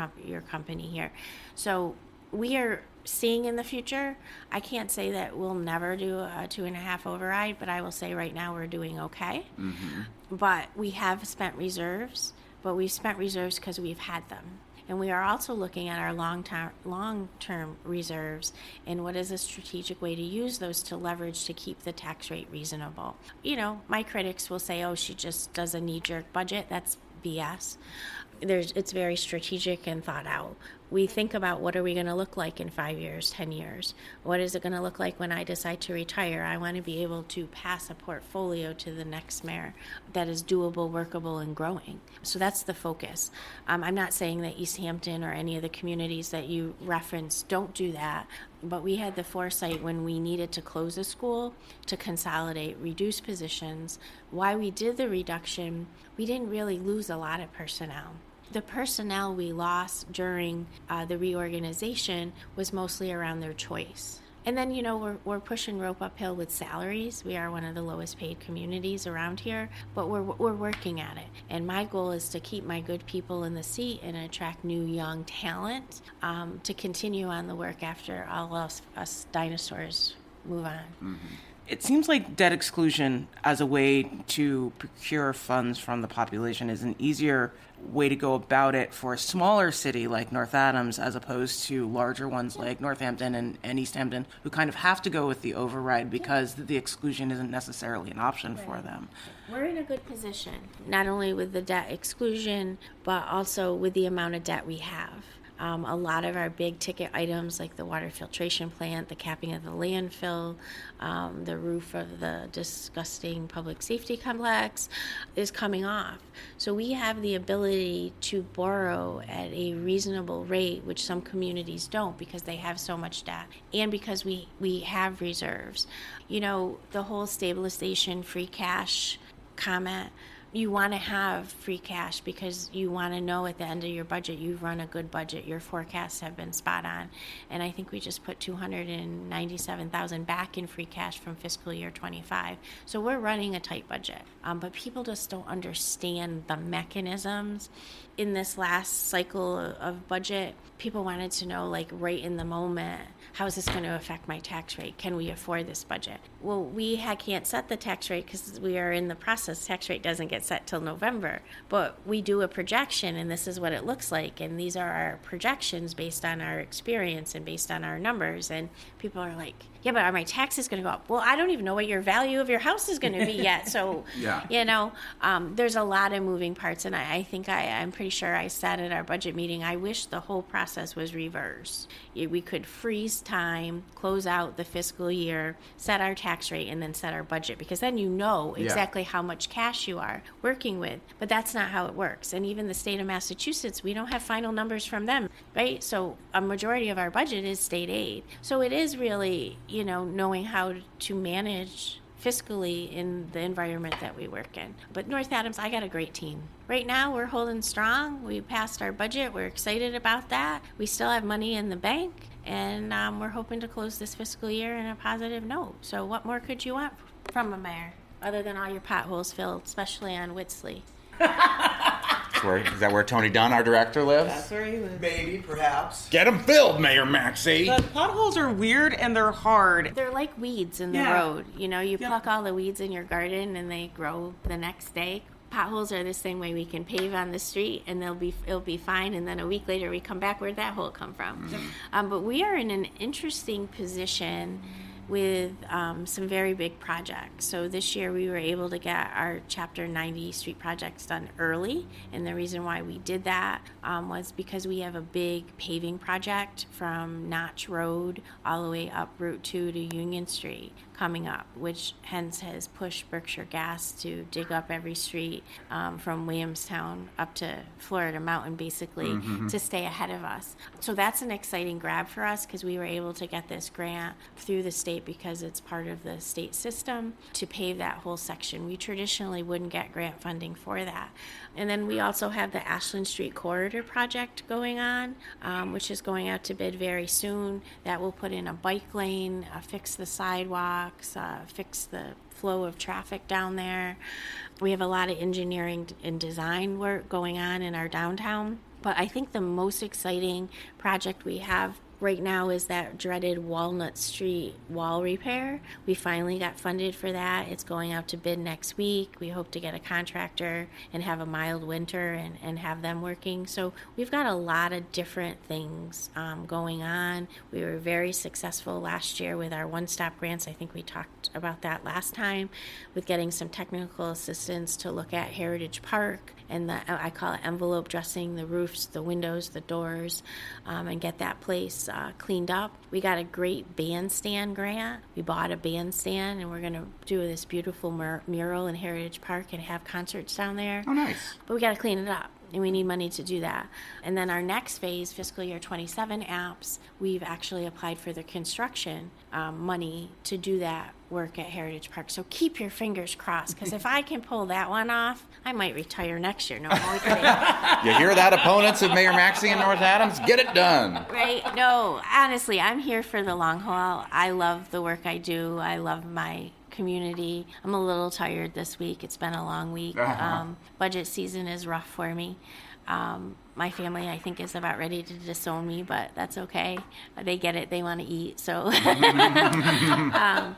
company here. So we are seeing in the future. I can't say that we'll never do a 2.5 override, but I will say right now we're doing okay. Mm-hmm. But we have spent reserves, but we've spent reserves because we've had them. And we are also looking at our long-term reserves and what is a strategic way to use those to leverage to keep the tax rate reasonable. You know, my critics will say, oh, she just does a knee-jerk budget. That's BS. It's very strategic and thought out. We think about, what are we going to look like in 5 years, 10 years? What is it going to look like when I decide to retire? I want to be able to pass a portfolio to the next mayor that is doable, workable, and growing. So that's the focus. I'm not saying that East Hampton or any of the communities that you reference don't do that, but we had the foresight when we needed to close a school to consolidate, reduce positions. Why we did the reduction, we didn't really lose a lot of personnel. The personnel we lost during the reorganization was mostly around their choice. And then, you know, we're pushing rope uphill with salaries. We are one of the lowest paid communities around here, but we're working at it. And my goal is to keep my good people in the seat and attract new young talent to continue on the work after all us dinosaurs move on. Mm-hmm. It seems like debt exclusion as a way to procure funds from the population is an easier way to go about it for a smaller city like North Adams, as opposed to larger ones like Northampton and East Hampton, who kind of have to go with the override because the exclusion isn't necessarily an option for them. We're in a good position, not only with the debt exclusion, but also with the amount of debt we have. A lot of our big ticket items like the water filtration plant, the capping of the landfill, the roof of the disgusting public safety complex is coming off. So we have the ability to borrow at a reasonable rate, which some communities don't because they have so much debt and because we have reserves. You know, the whole stabilization free cash comment, you want to have free cash because you want to know at the end of your budget you've run a good budget, your forecasts have been spot on. And I think we just put $297,000 back in free cash from fiscal year 25. So we're running a tight budget, but people just don't understand the mechanisms. In this last cycle of budget, people wanted to know, like, right in the moment, how is this going to affect my tax rate? Can we afford this budget? Well, we can't set the tax rate because we are in the process. Tax rate doesn't get set till November, but we do a projection, and this is what it looks like, and these are our projections based on our experience and based on our numbers. And people are like, yeah, but are my taxes going to go up? Well, I don't even know what your value of your house is going to be yet. So, yeah. You know, there's a lot of moving parts. And I think I'm pretty sure I said at our budget meeting, I wish the whole process was reversed. We could freeze time, close out the fiscal year, set our tax rate, and then set our budget, because then you know exactly how much cash you are working with. But that's not how it works. And even the state of Massachusetts, we don't have final numbers from them, right? So a majority of our budget is state aid. So it is really, you know, knowing how to manage fiscally in the environment that we work in. But North Adams, I got a great team. Right now, we're holding strong. We passed our budget. We're excited about that. We still have money in the bank, and we're hoping to close this fiscal year in a positive note. So what more could you want from a mayor, other than all your potholes filled, especially on Whitsley? Is that where Tony Dunn, our director, lives? That's where he lives. Maybe, perhaps. Get them filled, Mayor Macksey. The potholes are weird and they're hard. They're like weeds in the road. You know, you pluck all the weeds in your garden and they grow the next day. Potholes are the same way. We can pave on the street and it'll be fine, and then a week later we come back, where'd that hole come from? But we are in an interesting position with some very big projects. So this year we were able to get our Chapter 90 street projects done early, and the reason why we did that was because we have a big paving project from Notch Road all the way up Route 2 to Union Street coming up, which hence has pushed Berkshire Gas to dig up every street from Williamstown up to Florida Mountain, basically, to stay ahead of us. So that's an exciting grab for us because we were able to get this grant through the state because it's part of the state system to pave that whole section. We traditionally wouldn't get grant funding for that. And then we also have the Ashland Street Corridor project going on, which is going out to bid very soon. That will put in a bike lane, fix the sidewalks, fix the flow of traffic down there. We have a lot of engineering and design work going on in our downtown. But I think the most exciting project we have right now is that dreaded Walnut Street wall repair. We finally got funded for that. It's going out to bid next week. We hope to get a contractor and have a mild winter and have them working. So we've got a lot of different things going on. We were very successful last year with our one-stop grants. I think we talked about that last time, with getting some technical assistance to look at Heritage Park and I call it envelope dressing, the roofs, the windows, the doors, and get that place cleaned up. We got a great bandstand grant. We bought a bandstand, and we're going to do this beautiful mural in Heritage Park and have concerts down there. Oh, nice. But we got to clean it up, and we need money to do that. And then our next phase, fiscal year 27 apps, we've actually applied for the construction money to do that work at Heritage Park. So keep your fingers crossed, because if I can pull that one off, I might retire next year. No, I'm only kidding. You hear that, opponents of Mayor Macksey in North Adams? Get it done. Right? No, honestly, I'm here for the long haul. I love the work I do. I love my community. I'm a little tired this week. It's been a long week. Budget season is rough for me. My family, I think, is about ready to disown me, but that's okay. They get it. They want to eat. So,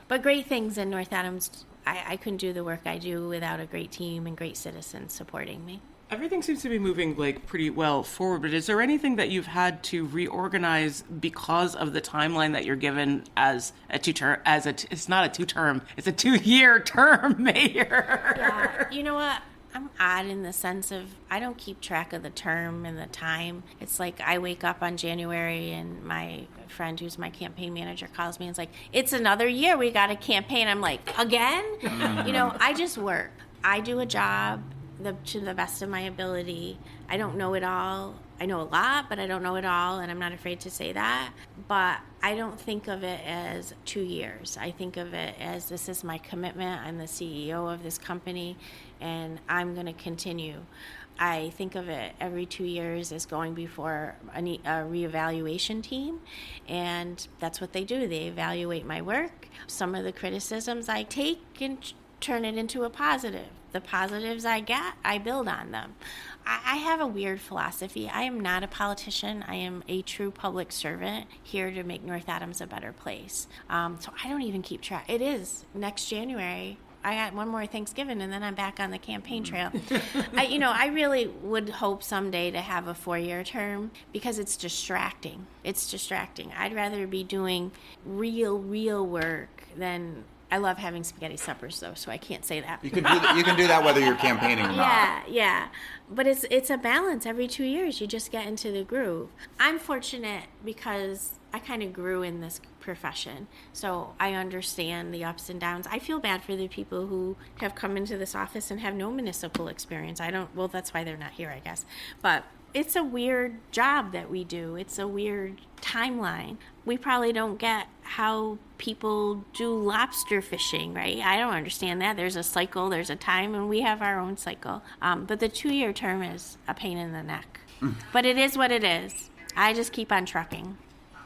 but great things in North Adams. I couldn't do the work I do without a great team and great citizens supporting me. Everything seems to be moving pretty well forward, but is there anything that you've had to reorganize because of the timeline that you're given as a two-term, it's not a two-term, it's a 2-year term mayor? Yeah, you know what? I'm odd in the sense of I don't keep track of the term and the time. It's like I wake up on January and my friend who's my campaign manager calls me and it's like, it's another year, we got a campaign. I'm like, again? I just work. I do a job to the best of my ability. I don't know it all. I know a lot, but I don't know it all, and I'm not afraid to say that. But I don't think of it as 2 years. I think of it as this is my commitment. I'm the CEO of this company, and I'm going to continue. I think of it every 2 years as going before a reevaluation team, and that's what they do. They evaluate my work. Some of the criticisms I take and turn it into a positive. The positives I get, I build on them. I have a weird philosophy. I am not a politician. I am a true public servant here to make North Adams a better place. So I don't even keep track. It is next January. I got one more Thanksgiving, and then I'm back on the campaign trail. I really would hope someday to have a 4-year term because it's distracting. It's distracting. I'd rather be doing real work than... I love having spaghetti suppers, though, so I can't say that. You can do that whether you're campaigning or not. Yeah. But it's a balance. Every 2 years, you just get into the groove. I'm fortunate because I kind of grew in this profession, so I understand the ups and downs. I feel bad for the people who have come into this office and have no municipal experience. Well, that's why they're not here, I guess. But it's a weird job that we do. It's a weird timeline. We probably don't get how people do lobster fishing, right? I don't understand that. There's a cycle, there's a time, and we have our own cycle. But the 2-year term is a pain in the neck. But it is what it is. I just keep on trucking.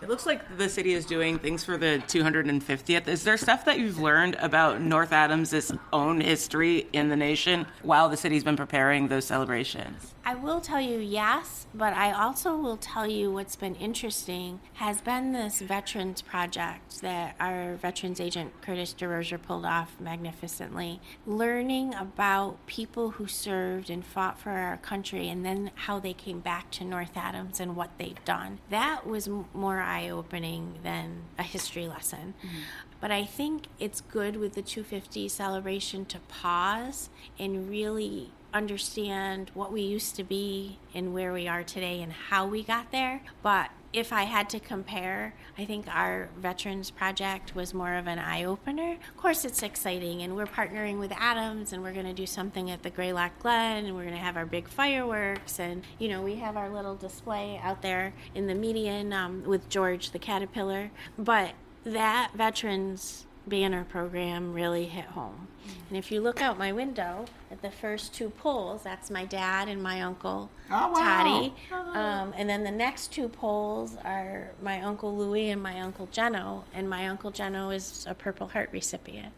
It looks like the city is doing things for the 250th. Is there stuff that you've learned about North Adams' own history in the nation while the city's been preparing those celebrations? I will tell you yes, but I also will tell you what's been interesting has been this veterans project that our veterans agent Curtis DeRozier pulled off magnificently. Learning about people who served and fought for our country and then how they came back to North Adams and what they've done. That was more eye-opening than a history lesson. Mm-hmm. But I think it's good with the 250 celebration to pause and really understand what we used to be and where we are today and how we got there. But if I had to compare, I think our Veterans Project was more of an eye-opener. Of course, it's exciting, and we're partnering with Adams, and we're going to do something at the Greylock Glen, and we're going to have our big fireworks, and, we have our little display out there in the median with George the Caterpillar. But that Veterans banner program really hit home. And if you look out my window at the first 2 poles, that's my dad and my uncle Toddy. And then the next 2 poles are my Uncle Louie and my Uncle Geno. And my Uncle Geno is a Purple Heart recipient.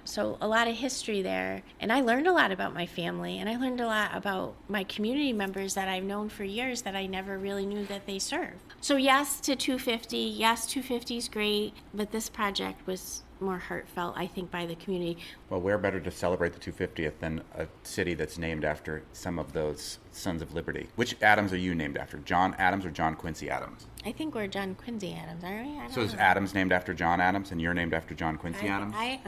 So a lot of history there. And I learned a lot about my family. And I learned a lot about my community members that I've known for years that I never really knew that they served. So yes to 250. Yes, 250 is great. But this project was more heartfelt, I think, by the community. Well, where better to celebrate the 250th than a city that's named after some of those Sons of Liberty? Which Adams are you named after? John Adams or John Quincy Adams? I think we're John Quincy Adams, aren't we? So is Adams named after John Adams and you're named after John Quincy Adams? I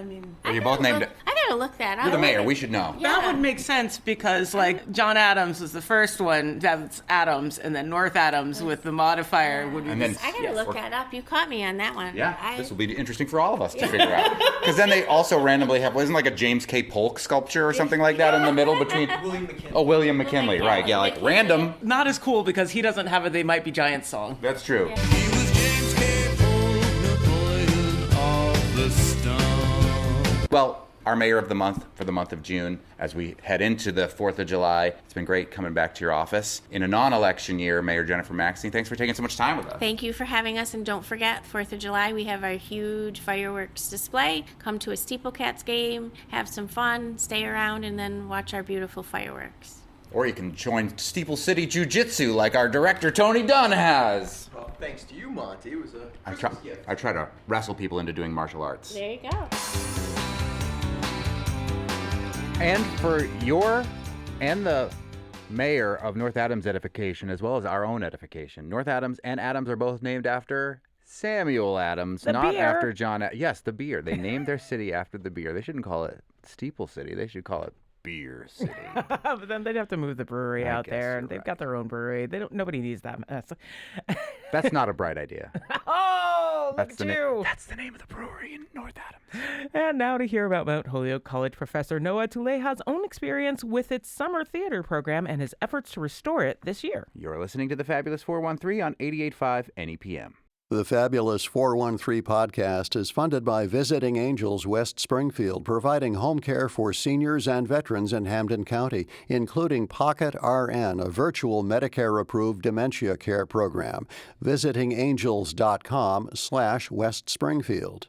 Or you're both named... I gotta look that up. You're the mayor, we should know. Yeah. That would make sense because, John Adams was the first one. That's Adams, and then North Adams with the modifier would be... And then, I gotta look that up. You caught me on that one. Yeah, this will be interesting for all of us to figure out. Because then they also randomly have, wasn't like a James K. Polk sculpture or something like that in the middle between... William McKinley. Oh, William McKinley, right. Yeah, like random. Not as cool because he doesn't have a They Might Be Giants song. That's true. He was James K. Polk, Napoleon of the Stone. Well, our mayor of the month for the month of June, as we head into the 4th of July. It's been great coming back to your office. In a non-election year, Mayor Jennifer Macksey, thanks for taking so much time with us. Thank you for having us, and don't forget, 4th of July, we have our huge fireworks display. Come to a Steeplecats game, have some fun, stay around, and then watch our beautiful fireworks. Or you can join Steeple City Jiu-Jitsu like our director, Tony Dunn, has. Well, thanks to you, Monty. It was a I Christmas gift. try to wrestle people into doing martial arts. There you go. And for your and the mayor of North Adams edification, as well as our own edification, North Adams and Adams are both named after Samuel Adams, not beer. after John. Yes, the beer. They named their city after the beer. They shouldn't call it Steeple City. They should call it beer city. But then they'd have to move the brewery I out guess there, you're and they've right. got their own brewery. Nobody needs that mess. That's not a bright idea. Oh, look That's at the you! That's the name of the brewery in North Adams. And now to hear about Mount Holyoke College professor Noah Tuleja's own experience with its summer theater program and his efforts to restore it this year. You're listening to the Fabulous 413 on 88.5 NEPM. The Fabulous 413 podcast is funded by Visiting Angels West Springfield, providing home care for seniors and veterans in Hampden County, including Pocket RN, a virtual Medicare-approved dementia care program. visitingangels.com/West Springfield.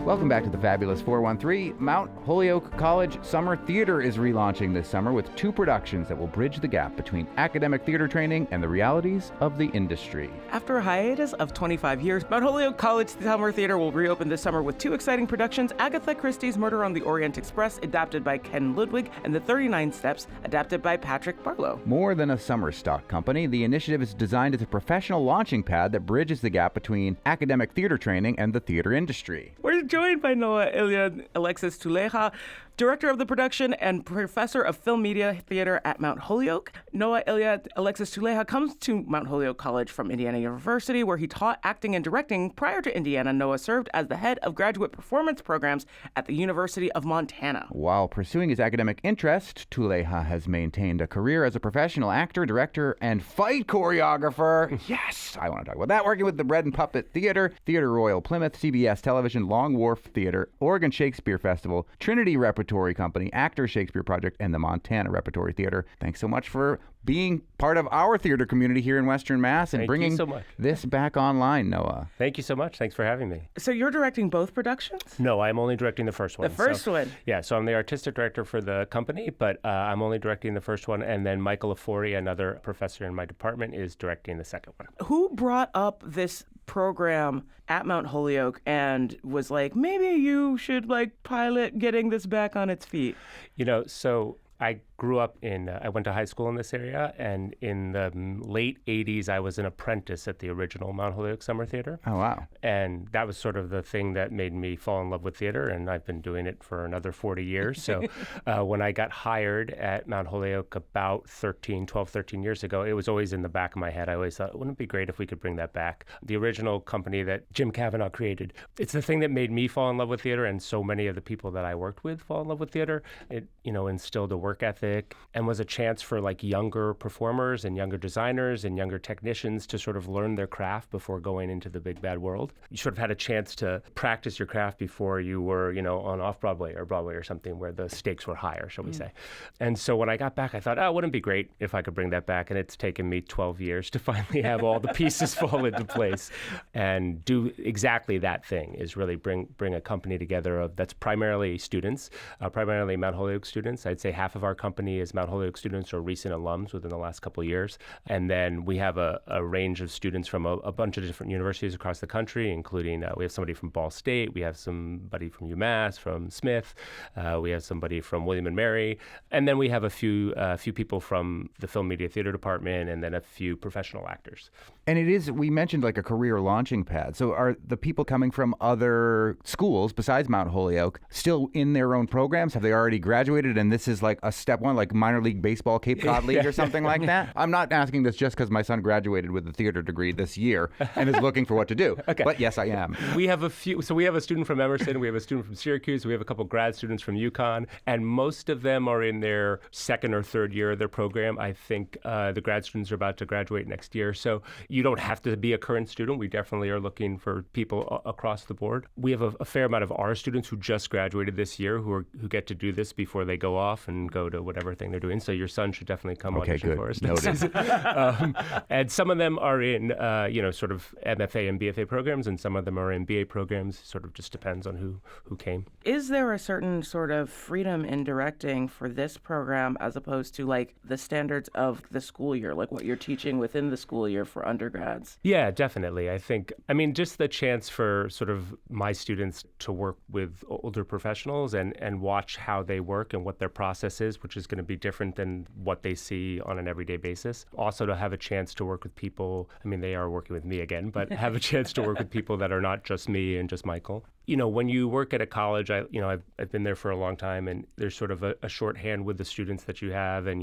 Welcome back to the Fabulous 413. Mount Holyoke College Summer Theater is relaunching this summer with 2 productions that will bridge the gap between academic theater training and the realities of the industry. After a hiatus of 25 years, Mount Holyoke College Summer Theater will reopen this summer with 2 exciting productions: Agatha Christie's Murder on the Orient Express, adapted by Ken Ludwig, and The 39 Steps, adapted by Patrick Barlow. More than a summer stock company, the initiative is designed as a professional launching pad that bridges the gap between academic theater training and the theater industry. We're joined by Noah Ilya-Alexis Tuleja, director of the production and professor of film media theater at Mount Holyoke. Noah Ilya-Alexis Tuleja comes to Mount Holyoke College from Indiana University, where he taught acting and directing. Prior to Indiana, Noah served as the head of graduate performance programs at the University of Montana. While pursuing his academic interest, Tuleja has maintained a career as a professional actor, director, and fight choreographer. Yes, I want to talk about that. Working with the Bread and Puppet Theater, Theater Royal Plymouth, CBS Television, Long Wharf Theater, Oregon Shakespeare Festival, Trinity Repertory Company, Actors Shakespeare Project, and the Montana Repertory Theater. Thanks so much for being part of our theater community here in Western Mass and bringing this back online, Noah. Thank you so much. Thanks for having me. So you're directing both productions? No, I'm only directing the first one. The first one? Yeah, so I'm the artistic director for the company, but I'm only directing the first one, and then Michael Afori, another professor in my department, is directing the second one. Who brought up this program at Mount Holyoke and was like, maybe you should pilot getting this back on its feet? So I grew up I went to high school in this area, and in the late 80s, I was an apprentice at the original Mount Holyoke Summer Theater. Oh, wow. And that was sort of the thing that made me fall in love with theater, and I've been doing it for another 40 years. So when I got hired at Mount Holyoke about 12, 13 years ago, it was always in the back of my head. I always thought, wouldn't it be great if we could bring that back? The original company that Jim Cavanaugh created, it's the thing that made me fall in love with theater, and so many of the people that I worked with fall in love with theater. It, instilled a work ethic and was a chance for younger performers and younger designers and younger technicians to sort of learn their craft before going into the big bad world. You sort of had a chance to practice your craft before you were, on off-Broadway or something where the stakes were higher, shall we say. And so when I got back, I thought, wouldn't it be great if I could bring that back? And it's taken me 12 years to finally have all the pieces fall into place and do exactly that thing, is really bring a company together that's primarily students, primarily Mount Holyoke students. I'd say half of our company is Mount Holyoke students or recent alums within the last couple of years. And then we have a range of students from a bunch of different universities across the country, including we have somebody from Ball State, we have somebody from UMass, from Smith, we have somebody from William and Mary, and then we have a few people from the Film Media Theater Department, and then a few professional actors. And we mentioned a career launching pad. So are the people coming from other schools besides Mount Holyoke still in their own programs? Have they already graduated and this is a step one, like minor league baseball, Cape Cod League or something like that? I'm not asking this just because my son graduated with a theater degree this year and is looking for what to do. Okay. But yes, I am. We have a few. So we have a student from Emerson, we have a student from Syracuse, we have a couple grad students from UConn, and most of them are in their second or third year of their program. I think the grad students are about to graduate next year. So you don't have to be a current student. We definitely are looking for people across the board. We have a fair amount of our students who just graduated this year who get to do this before they go off and go to whatever thing they're doing. So your son should definitely come audition for us next season. And some of them are in, sort of MFA and BFA programs, and some of them are in BA programs. Sort of just depends on who came. Is there a certain sort of freedom in directing for this program as opposed to the standards of the school year, like what you're teaching within the school year for undergrads? Yeah, definitely. I think, just the chance for sort of my students to work with older professionals and watch how they work and what their process is, which is going to be different than what they see on an everyday basis. Also to have a chance to work with people, they are working with me again, but have a chance to work with people that are not just me and just Michael. when you work at a college, I've been there for a long time, and there's sort of a shorthand with the students that you have, and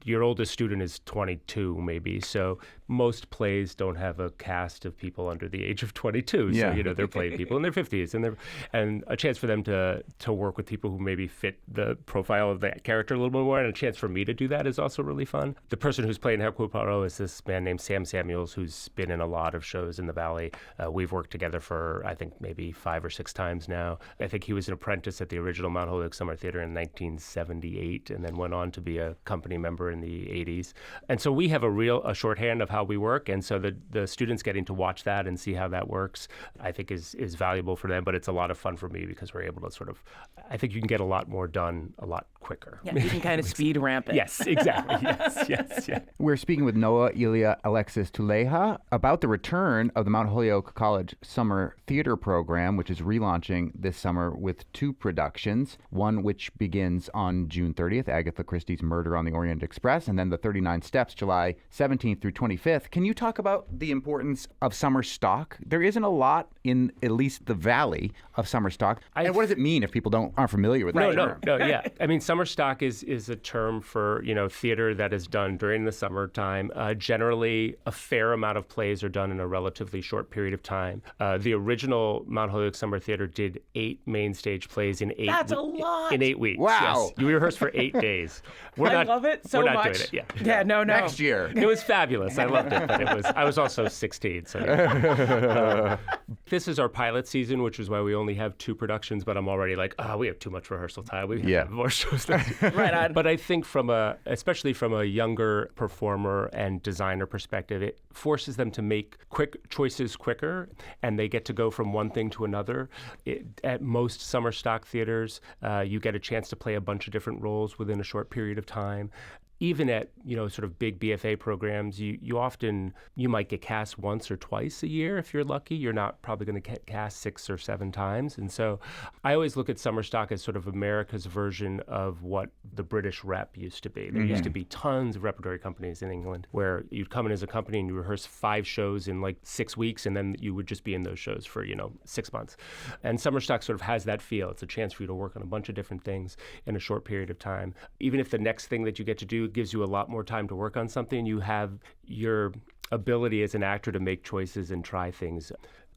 your oldest student is 22 maybe, so most plays don't have a cast of people under the age of 22. Yeah. So they're playing people in their 50s, and a chance for them to work with people who maybe fit the profile of that character a little bit more, and a chance for me to do that is also really fun. The person who's playing Hercule Poirot is this man named Sam Samuels, who's been in a lot of shows in the Valley. We've worked together for I think maybe 5 or 6 times now. I think he was an apprentice at the original Mount Holyoke Summer Theater in 1978, and then went on to be a company member in the 80s. And so we have a shorthand of how we work, and so the students getting to watch that and see how that works, I think is valuable for them. But it's a lot of fun for me because we're able to I think you can get a lot more done a lot quicker. Yeah, you can kind of speed ramp it. Yes, exactly. Yes. We're speaking with Noah Ilya-Alexis Tuleja about the return of the Mount Holyoke College Summer Theater Program, which is relaunching this summer with 2 productions, one which begins on June 30th, Agatha Christie's Murder on the Orient Express, and then the 39 Steps, July 17th through 25th. Can you talk about the importance of summer stock? There isn't a lot in at least the Valley of summer stock. And what does it mean if people aren't familiar with that term? No, yeah. I mean, summer stock is a term for, theater that is done during the summertime. Generally, a fair amount of plays are done in a relatively short period of time. The original Mount Holyoke Summer Theater did 8 main stage plays in 8 That's a lot. In 8 weeks. Wow. Yes. You rehearsed for 8 days. I love it so much. We're not doing it. Yeah, no. Next year. It was fabulous. I loved it, but I was also 16. So this is our pilot season, which is why we only have 2 productions, but I'm already like, we have too much rehearsal time. We have more shows to do. Right on. But I think especially from a younger performer and designer perspective, it forces them to make quick choices quicker, and they get to go from one thing to another. At most summer stock theaters, you get a chance to play a bunch of different roles within a short period of time. Even at, sort of big BFA programs, you might get cast once or twice a year if you're lucky. You're not probably going to get cast 6 or 7 times. And so I always look at summer stock as sort of America's version of what the British rep used to be. There used to be tons of repertory companies in England where you'd come in as a company and you rehearse 5 shows in like 6 weeks, and then you would just be in those shows for, 6 months. And summer stock sort of has that feel. It's a chance for you to work on a bunch of different things in a short period of time. Even if the next thing that you get to do gives you a lot more time to work on something, you have your ability as an actor to make choices and try things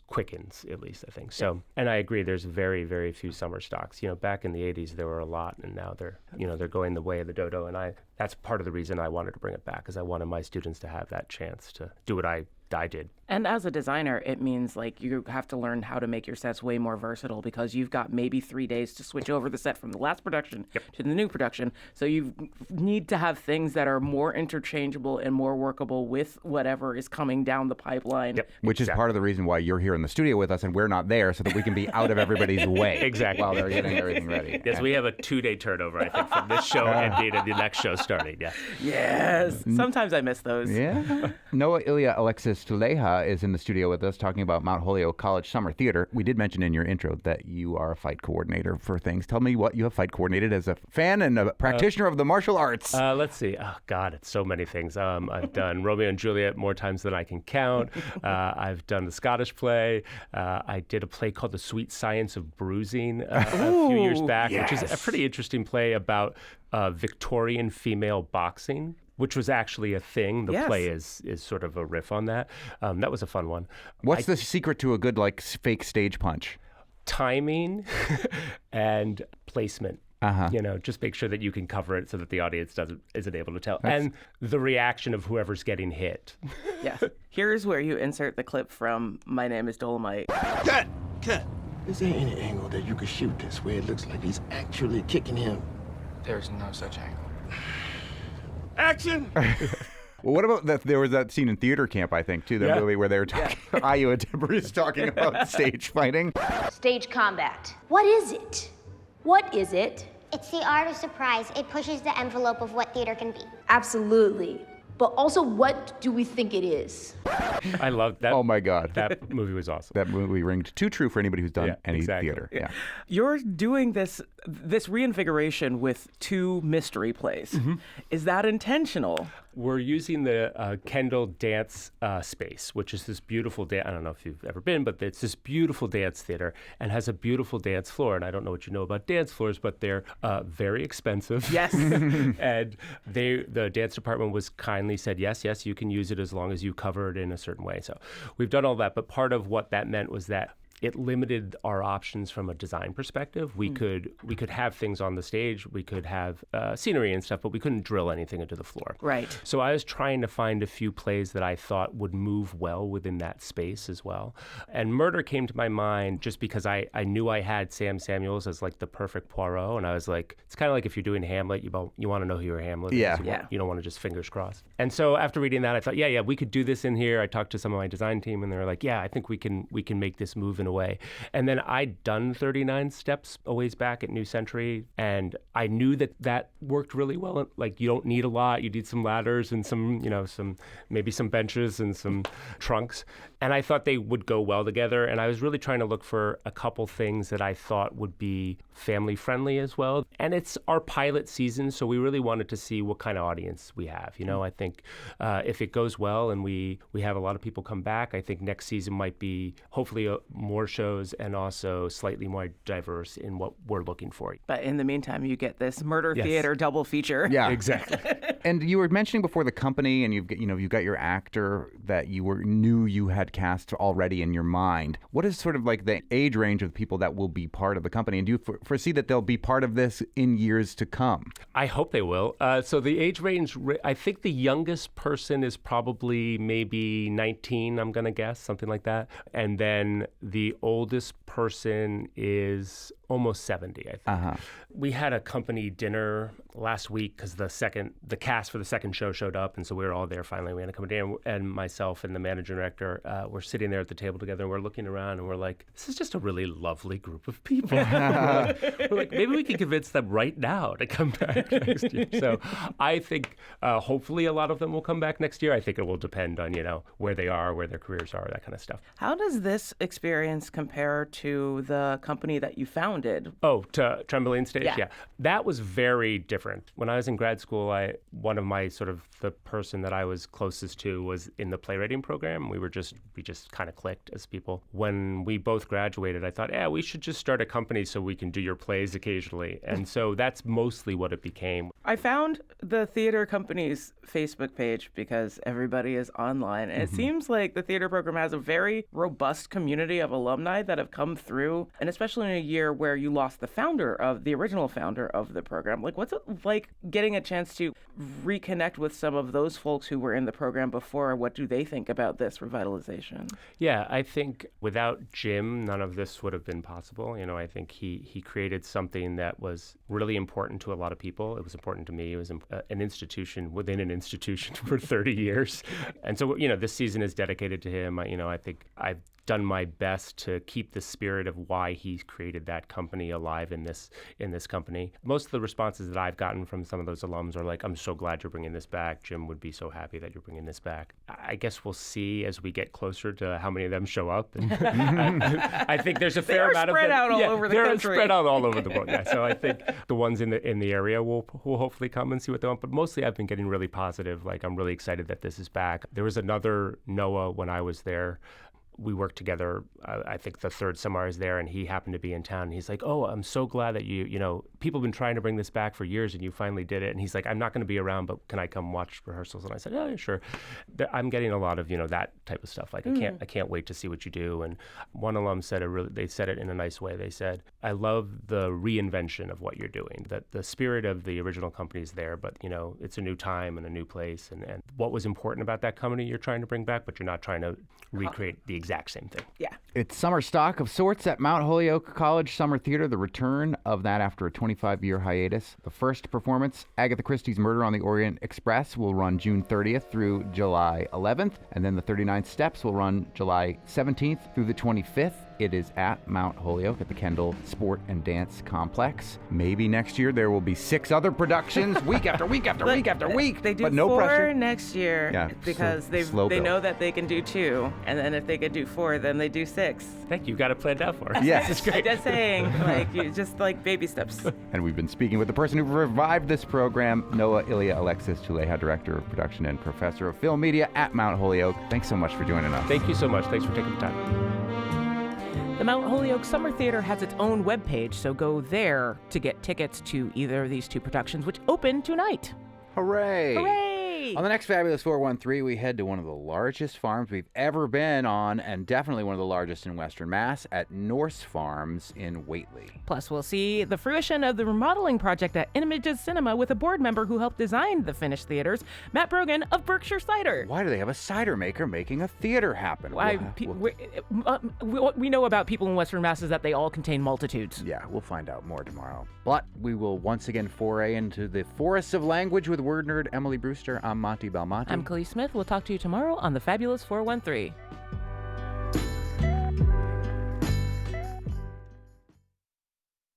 quickens, at least, I think. So, and I agree, there's very, very few summer stocks. Back in the 80s, there were a lot, and now they're going the way of the dodo. And that's part of the reason I wanted to bring it back, because I wanted my students to have that chance to do what I did. And as a designer, it means like you have to learn how to make your sets way more versatile, because you've got maybe 3 days to switch over the set from the last production to the new production. So you need to have things that are more interchangeable and more workable with whatever is coming down the pipeline. Which is part of the reason why you're here in the studio with us and we're not there, so that we can be out of everybody's way. Exactly. While they're getting everything ready. Yes, we have a 2-day turnover, I think, from this show ending and the next show starting. Yeah. Yes. Sometimes I miss those. Yeah. Noah Ilya-Alexis Tuleja is in the studio with us talking about Mount Holyoke College Summer Theater. We did mention in your intro that you are a fight coordinator for things. Tell me what you have fight coordinated as a fan and a practitioner of the martial arts. Let's see. Oh, God, it's so many things. I've done Romeo and Juliet more times than I can count. I've done the Scottish play. I did a play called The Sweet Science of Bruising a few years back, which is a pretty interesting play about Victorian female boxing, which was actually a thing. The play is sort of a riff on that. That was a fun one. What's the secret to a good, fake stage punch? Timing and placement. Just make sure that you can cover it so that the audience isn't able to tell. And the reaction of whoever's getting hit. Yes. Here's where you insert the clip from My Name is Dolomite. Cut! Is there any angle that you could shoot this where it looks like he's actually kicking him? There's no such angle. Action! Well, what about that? There was that scene in theater camp, I think, too, the movie where they were talking. Ayu and Deborah is talking about stage fighting. Stage combat. What is it? What is it? It's the art of surprise. It pushes the envelope of what theater can be. Absolutely. but also what do we think it is? I love that. Oh my God. That movie was awesome. That movie ringed too true for anybody who's done any theater. Yeah. You're doing this reinvigoration with 2 mystery plays. Is that intentional? We're using the Kendall dance space, which is this beautiful dance. I don't know if you've ever been, but it's this beautiful dance theater and has a beautiful dance floor. And I don't know what you know about dance floors, but they're very expensive. Yes. And the dance department was kindly said, yes, you can use it as long as you cover it in a certain way. So we've done all that. But part of what that meant was that it limited our options from a design perspective. We could have things on the stage, we could have scenery and stuff, but we couldn't drill anything into the floor. Right. So I was trying to find a few plays that I thought would move well within that space as well. And Murder came to my mind just because I knew I had Sam Samuels as like the perfect Poirot, and I was like, it's kind of like if you're doing Hamlet, you want to know who your Hamlet is. You don't want to just fingers crossed. And so after reading that, I thought, yeah, we could do this in here. I talked to some of my design team, and they were like, yeah, I think we can make this move in a way. And then I'd done 39 Steps a ways back at New Century, and I knew that worked really well. Like, you don't need a lot. You need some ladders and some maybe some benches and some trunks. And I thought they would go well together. And I was really trying to look for a couple things that I thought would be family friendly as well. And it's our pilot season, so we really wanted to see what kind of audience we have. I think if it goes well and we have a lot of people come back, I think next season might be hopefully more shows and also slightly more diverse in what we're looking for. But in the meantime, you get this murder theater double feature. Yeah, exactly. And you were mentioning before the company, and you've got your actor that knew you had cast already in your mind. What is sort of like the age range of people that will be part of the company, and do you foresee that they'll be part of this in years to come? I hope they will. So the age range, I think the youngest person is probably maybe 19. I'm gonna guess something like that, and then the oldest person is almost 70, I think. We had a company dinner last week because the cast for the second show showed up, and so we were all there finally. We had a company dinner, and myself and the manager director were sitting there at the table together, and we're looking around, and we're like, this is just a really lovely group of people. we're like, maybe we can convince them right now to come back next year. So I think hopefully a lot of them will come back next year. I think it will depend on, where they are, where their careers are, that kind of stuff. How does this experience compare to the company that you founded? Oh, to Trembling Stage? Yeah. That was very different. When I was in grad school, one of my the person that I was closest to was in the playwriting program. We just kind of clicked as people. When we both graduated, I thought, we should just start a company so we can do your plays occasionally. And so that's mostly what it became. I found the theater company's Facebook page because everybody is online. And it seems like the theater program has a very robust community of alumni that have come through, and especially in a year where you lost the original founder of the program. Like, what's it like getting a chance to reconnect with some of those folks who were in the program before? What do they think about this revitalization? Yeah, I think without Jim, none of this would have been possible. I think he created something that was really important to a lot of people. It was important to me. It was an institution within an institution for 30 years. And so, this season is dedicated to him. I think I've done my best to keep the spirit of why he created that company alive in this company. Most of the responses that I've gotten from some of those alums are like, I'm so glad you're bringing this back. Jim would be so happy that you're bringing this back. I guess we'll see as we get closer to how many of them show up. And I think there's a fair amount of them. They're spread out all over the country. They're spread out all over the world. Yeah. So I think the ones in the area will hopefully come and see what they want. But mostly I've been getting really positive. Like, I'm really excited that this is back. There was another Noah when I was there. We worked together, I think the third summer I was there, and he happened to be in town. And he's like, I'm so glad that people have been trying to bring this back for years and you finally did it. And he's like, I'm not going to be around, but can I come watch rehearsals? And I said, oh, yeah, sure. I'm getting a lot of, that type of stuff. Like, I can't wait to see what you do. And one alum said they said it in a nice way. They said, I love the reinvention of what you're doing, that the spirit of the original company is there, but, it's a new time and a new place. And what was important about that company you're trying to bring back, but you're not trying to recreate the exact same thing. Yeah. It's summer stock of sorts at Mount Holyoke College Summer Theater, the return of that after a 25-year hiatus. The first performance, Agatha Christie's Murder on the Orient Express, will run June 30th through July 11th, and then the 39 Steps will run July 17th through the 25th. It is at Mount Holyoke at the Kendall Sport and Dance Complex. Maybe next year there will be 6 other productions, week after week after week after week. They do but no 4 pressure. next year because they know that they can do 2, and then if they could do 4, then they do 6. Thank you. Got it planned out for us. Yes. It's great. Just saying, just like baby steps. And we've been speaking with the person who revived this program, Noah Ilya-Alexis Tuleja, Director of Production and Professor of Film Media at Mount Holyoke. Thanks so much for joining us. Thank you so much. Thanks for taking the time. The Mount Holyoke Summer Theater has its own webpage, so go there to get tickets to either of these 2 productions, which open tonight. Hooray! Hooray! On the next Fabulous 413, we head to one of the largest farms we've ever been on, and definitely one of the largest in Western Mass, at Norse Farms in Whately. Plus, we'll see the fruition of the remodeling project at Images Cinema with a board member who helped design the finished theaters, Matt Brogan of Berkshire Cider. Why do they have a cider maker making a theater happen? We know about people in Western Mass is that they all contain multitudes. Yeah, we'll find out more tomorrow. But we will once again foray into the forests of language with word nerd Emily Brewster. I'm Monty Belmonte. I'm Khalees Smith. We'll talk to you tomorrow on the Fabulous 413.